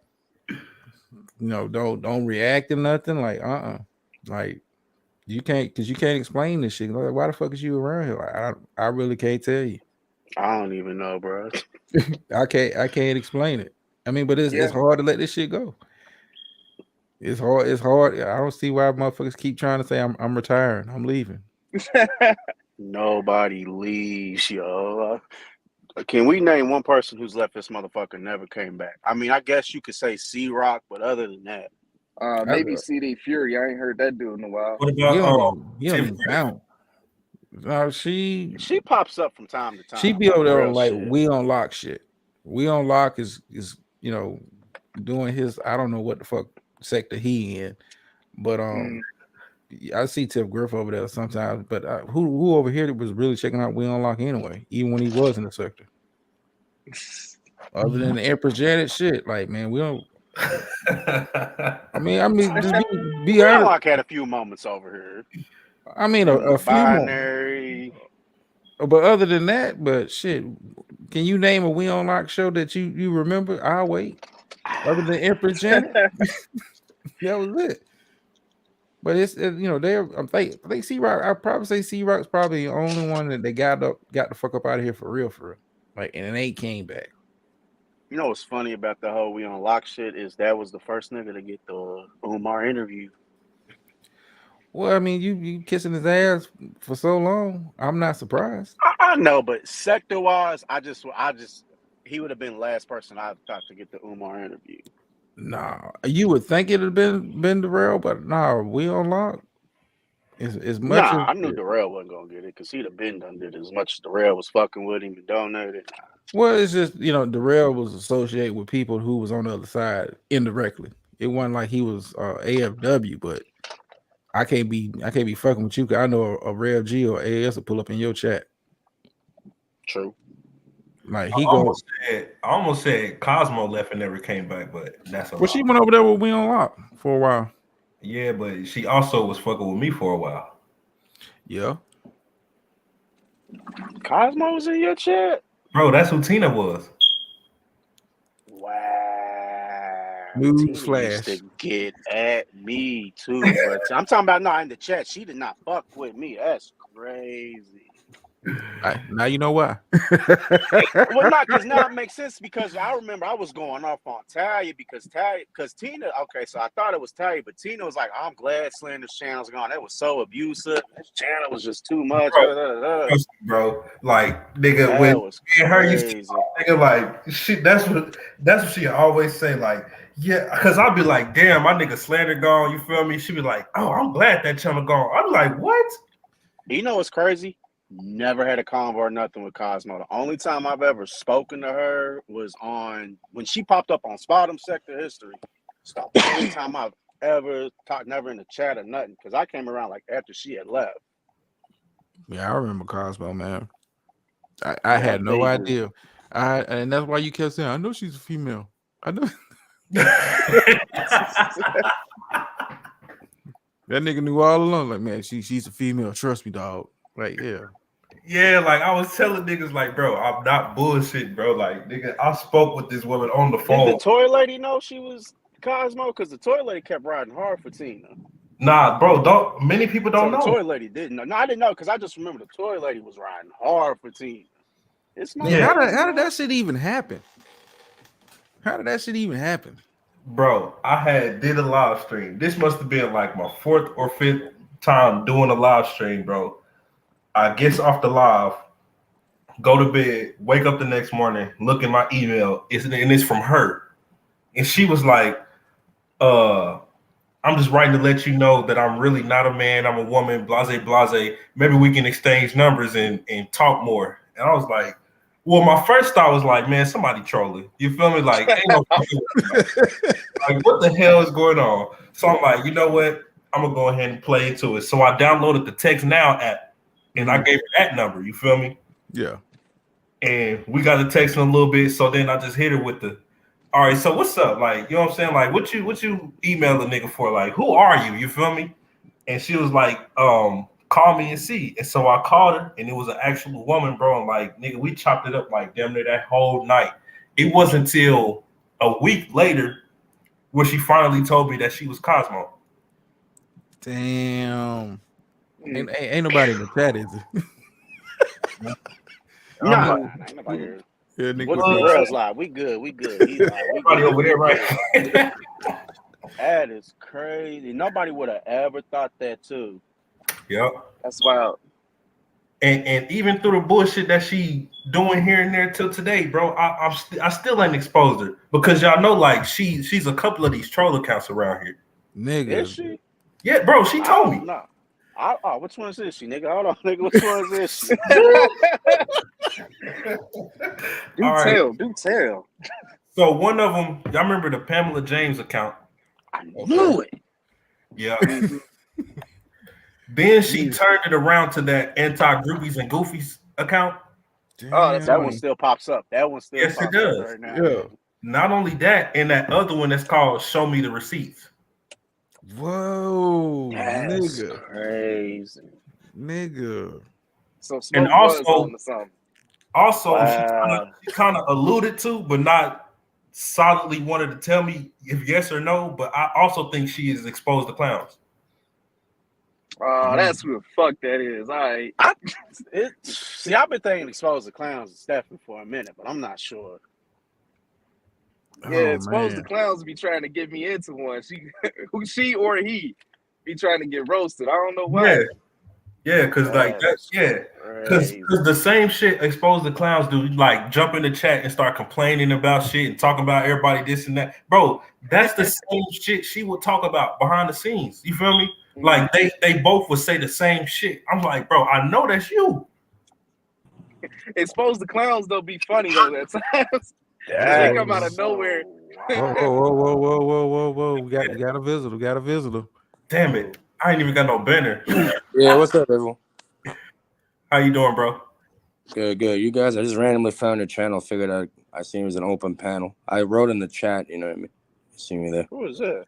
Don't react to nothing. Like, like you can't explain this shit. Like, why the fuck is you around here? Like, I really can't tell you. I don't even know, bro. I can't explain it. I mean, but it's Yeah. hard to let this shit go. It's hard. I don't see why motherfuckers keep trying to say I'm retiring. I'm leaving. Nobody leaves, yo. Can we name one person who's left this motherfucker and never came back? I mean, I guess you could say C-Rock, but other than that, maybe CD Fury. I ain't heard that dude in a while. What He about don't Tim even bounce. No, she pops up from time to time. She be over there on like shit. We Unlock shit. We Unlock is doing his, I don't know what the fuck sector he in, but I see Tiff Griff over there sometimes. But who over here was really checking out We Unlock anyway, even when he was in the sector. Other than the Empress Janet shit, like, man, we don't. I mean, just be honest. Unlock had a few moments over here. I mean, a few binary. But other than that, but shit, can you name a We Unlock show that you remember? I'll wait. Other than Empress Janet, that was it. But it's I think C-Rock. I probably say C-Rock's probably the only one that they got the fuck up out of here for real, like, and it ain't came back. You know what's funny about the whole we unlock shit is that was the first nigga to get the Umar interview. Well, I mean, you kissing his ass for so long. I'm not surprised. I know, but sector wise, I just he would have been the last person I thought to get the Umar interview. Nah, you would think it'd have been Darrell, but nah, we unlocked as much Nah, as I knew Darrell wasn't gonna get it because he'd have been done did as much as Darrell was fucking with him and donated. well, it's just Darrell was associated with people who was on the other side indirectly. It wasn't like he was AFW, but I can't be fucking with you because I know a Rev G or AS will pull up in your chat. True. Like I he go. almost said Cosmo left and never came back, but that's a Well, she went over there with We Unlocked for a while. Yeah, but she also was fucking with me for a while. Yeah. Cosmo was in your chat? Bro, that's who Tina was. Wow. News Tina used flash. to get at me too, bro. I'm talking about not in the chat. She did not fuck with me. That's crazy. Now you know why. Well, not because now it makes sense because I remember I was going off on Talia because Tina. Okay, so I thought it was Talia, but Tina was like, "I'm glad Slender's channel's gone. That was so abusive. This channel was just too much." Bro, like nigga, That when was me and her used to crazy. talk, nigga, like she. That's what she always say. Like, yeah, because I'll be like, damn, my nigga Slander gone. You feel me? She be like, oh, I'm glad that channel gone. I'm like, what? You know what's crazy? Never had a convo or nothing with Cosmo. The only time I've ever spoken to her was on when she popped up on Spot'em Sector History. It's the only time I've ever talked, never in the chat or nothing, because I came around like after she had left. Yeah, I remember Cosmo, man. I had no idea. And that's why you kept saying, I know she's a female. I know. That nigga knew all along, like, man, she's a female. Trust me, dog. Like, yeah. Yeah, like I was telling niggas, like, bro, I'm not bullshit, bro. Like, nigga, I spoke with this woman on the phone. Did the toy lady know she was Cosmo? Because the toy lady kept riding hard for Tina. Nah, bro, many people don't know. The toy lady didn't know. No, I didn't know because I just remember the toy lady was riding hard for Tina. It's my how did that shit even happen? How did that shit even happen? Bro, I did a live stream. This must have been like my 4th or 5th time doing a live stream, bro. I get off the live, go to bed, wake up the next morning, look at my email, and it's from her. And she was like, I'm just writing to let you know that I'm really not a man, I'm a woman, blase, blase. Maybe we can exchange numbers and talk more. And I was like, well, my first thought was like, man, somebody trolling. You feel me? Like, ain't no like, what the hell is going on? So I'm like, you know what? I'm gonna go ahead and play into it. So I downloaded the Text Now app and I gave her that number. You feel me? Yeah. And we got to text in a little bit. So then I just hit her with the, all right, so what's up? Like, you know what I'm saying? Like, what you email the nigga for? Like, who are you? You feel me? And she was like, call me and see. And so I called her, and it was an actual woman, bro. And like, nigga, we chopped it up like damn near that whole night. It wasn't until a week later where she finally told me that she was Cosmo. Damn. Ain't nobody in the chat, is it? Nah, ain't nobody here. Yeah, nigga. What's the real live? We good. He's like, Everybody over here, right? That is crazy. Nobody would have ever thought that too. Yep. That's wild. And even through the bullshit that she doing here and there till today, bro, I still ain't exposed her because y'all know like she's a couple of these troll accounts around here. Nigga. Is she? Yeah, bro, she told me. No. Which one is this? She nigga? Hold on, nigga. Which one is this? Do tell. So one of them, y'all remember the Pamela James account? I knew it. Yeah. Then she turned it around to that anti-groupies and goofies account. Oh, that one still pops up. Yes, it does. Right now. Yeah. Not only that, and that other one that's called Show Me the Receipts. Whoa, That's nigga. crazy. Nigga. So And also wow. she kind of alluded to, but not solidly wanted to tell me if yes or no. But I also think she is exposed to clowns. That's who the fuck that is. All right. See, I've been thinking exposed to clowns and Stephanie for a minute, but I'm not sure. Yeah, Oh Expose the man. Clowns be trying to get me into one. She or he be trying to get roasted. I don't know why. Yeah, yeah, because like that, That's yeah, because crazy. the same shit Expose the Clowns do, like jump in the chat and start complaining about shit and talking about everybody this and that, bro. That's the same shit she would talk about behind the scenes. You feel me? Like they both would say the same shit. I'm like, bro, I know that's you. Expose the Clowns though be funny though at times because they come out of That's nowhere. so Whoa, wild. whoa, whoa, whoa, whoa, whoa, whoa, whoa. We got a visitor. We got a visitor. Damn it, I ain't even got no banner. Yeah, what's up, everyone? How you doing, bro? Good, good. You guys, I just randomly found your channel. Figured I seen it was an open panel. I wrote in the chat. You know what I mean? You see me there? Who is that?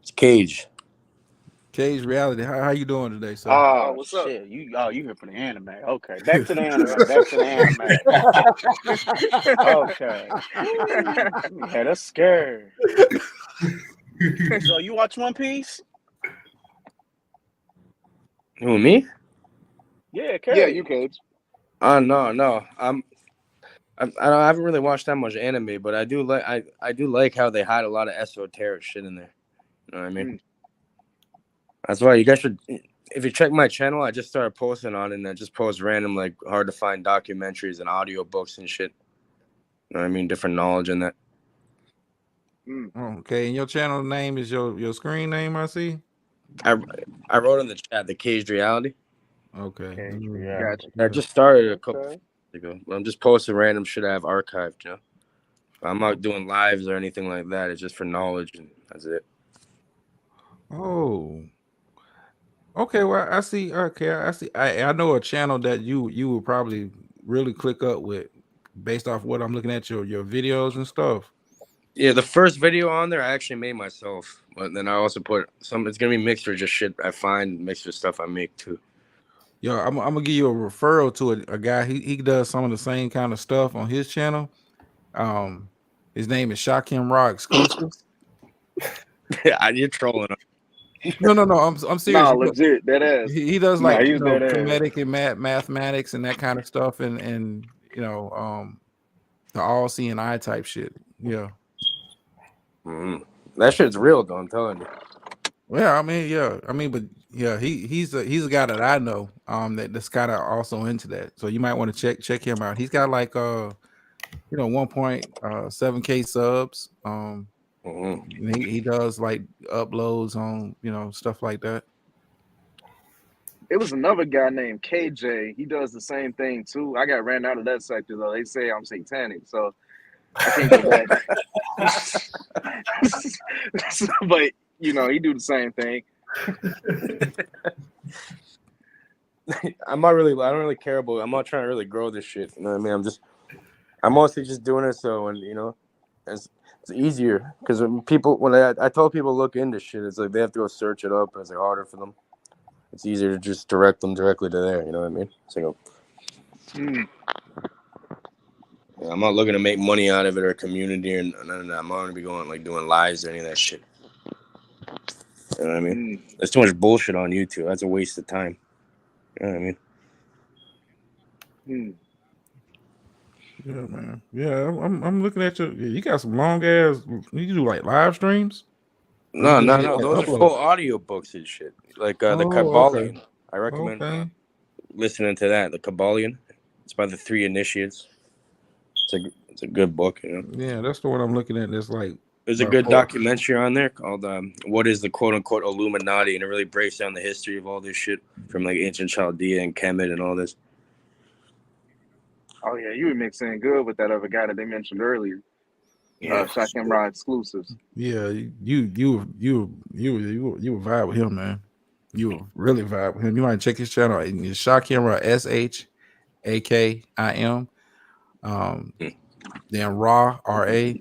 It's Cage. Cage Reality. How you doing today, sir? Oh, Oh what's up? shit! You here for the anime? Okay, back to the anime. Back to the anime. Okay. Yeah, that's scary. So you watch One Piece? Who, me? Yeah, Yeah, Cage. you Cage. No. I haven't really watched that much anime, but I do like how they hide a lot of esoteric shit in there. You know what I mean? That's why you guys should. If you check my channel, I just started posting on it, and I just post random, like, hard to find documentaries and audiobooks and shit. You know what I mean? Different knowledge in that. Okay, and your channel name is your screen name, I see. I wrote in the chat the Caged Reality. Okay. Cage Mm, Reality. I just started a couple Okay. ago. I'm just posting random shit I have archived, you know. I'm not doing lives or anything like that. It's just for knowledge, and that's it. Oh. Okay, well, I see. Okay, I see. I know a channel that you would probably really click up with, based off what I'm looking at your videos and stuff. Yeah, the first video on there I actually made myself, but then I also put some. It's gonna be mixed with just shit I find, mixed with stuff I make too. Yo, I'm gonna give you a referral to a guy. He does some of the same kind of stuff on his channel. His name is Shakim Raw Exclusives. Yeah, you're trolling. No. I'm serious. Nah, legit, that ass. He does, Nah, like, he's dead ass. comedic and mathematics and that kind of stuff, and the all seeing eye type shit. Yeah. That shit's real though. I'm telling you. Well, I mean, but yeah, he's a guy that I know that's kind of also into that. So you might want to check him out. He's got like 1.7K subs. And he does like uploads on stuff like that. It was another guy named KJ. He does the same thing too. I got ran out of that sector though. They say I'm satanic, so I can't go back. But he do the same thing. I don't really care about. I'm not trying to really grow this shit. You know what I mean? I'm mostly just doing it so, and it's easier because when I tell people look into shit, it's like they have to go search it up, and it's like harder for them. It's easier to just direct them directly to there. You know what I mean? So, yeah, I'm not looking to make money out of it or a community or none of that. I'm not gonna be going like doing lives or any of that shit. You know what I mean? There's too much bullshit on YouTube. That's a waste of time. You know what I mean? Yeah, man. Yeah, I'm looking at you got some long ass. You do like live streams? No. Like Those are full audio books and shit. Like the Kabbalion. Okay. I recommend listening to that. The Kabbalion. It's by the Three Initiates. It's a good book. You know. Yeah, that's the one I'm looking at. It's like There's a good documentary on there called "What is the Quote Unquote Illuminati," and it really breaks down the history of all this shit from like ancient Chaldea and Kemet and all this. Oh yeah, you were mixing good with that other guy that they mentioned earlier. Shakim Raw Exclusives. Yeah, you would vibe with him, man. You would really vibe with him. You might check his channel out. It's Shakim Raw, SHAKIM. Then Raw RA,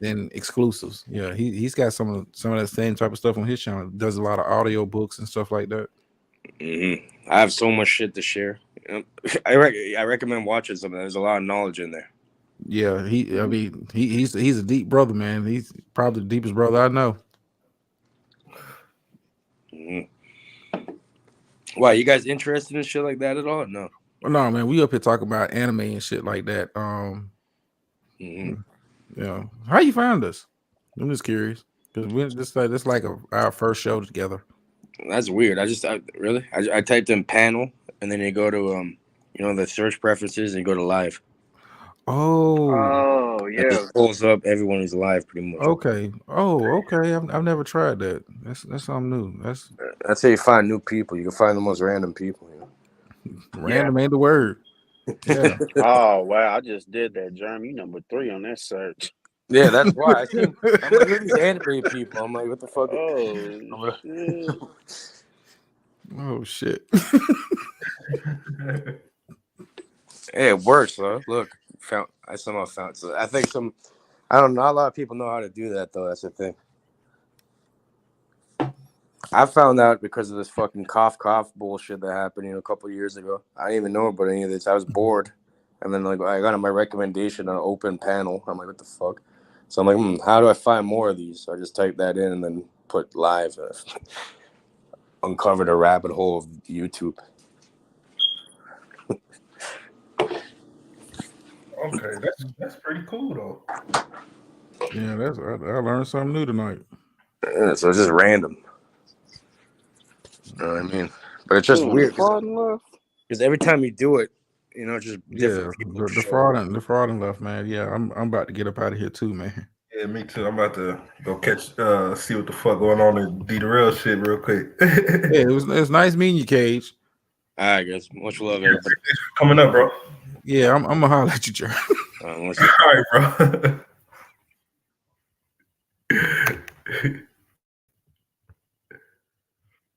then Exclusives. Yeah, he's got some of that same type of stuff on his channel. Does a lot of audio books and stuff like that. I have so much shit to share. I recommend watching something. There's a lot of knowledge in there. Yeah, he's a deep brother, man. He's probably the deepest brother I know. Why, you guys interested in shit like that at all? No. Well, no, man. We up here talking about anime and shit like that. Yeah. How you found us? I'm just curious because we just like this like our first show together. That's weird. I typed in panel, and then you go to the search preferences, and you go to live. Oh, Oh It yeah. just pulls up everyone who's live, pretty much. okay. Oh, okay. I've never tried that. That's something new. That's That's how you find new people. You can find the most random people. random ain't the word. Yeah. Oh wow, I just did that, Jeremy. You number 3 on that search. Yeah, that's why. I'm like, look at these anime people. I'm like, what the fuck? Oh shit. Oh shit. Hey, it works, though. Look, I somehow found. So I think I don't know. Not a lot of people know how to do that, though. That's the thing. I found out because of this fucking cough bullshit that happened, a couple of years ago. I didn't even know about any of this. I was bored, and then like I got on my recommendation on open panel. I'm like, what the fuck? So I'm like, how do I find more of these? So I just typed that in and then put live. Uncovered a rabbit hole of YouTube. Okay, that's pretty cool though. Yeah, I learned something new tonight. Yeah, so it's just random. You know what I mean? But it's just weird because every time you do it, just different people. The fraud and left, man. Yeah, I'm about to get up out of here too, man. Yeah, me too. I'm about to go see what the fuck going on and do the real shit real quick. Yeah, it was nice meeting you, Cage. All right, guys. Much love, everybody. Coming up, bro. Yeah, I'm gonna holler at you, Jerry. All right, bro.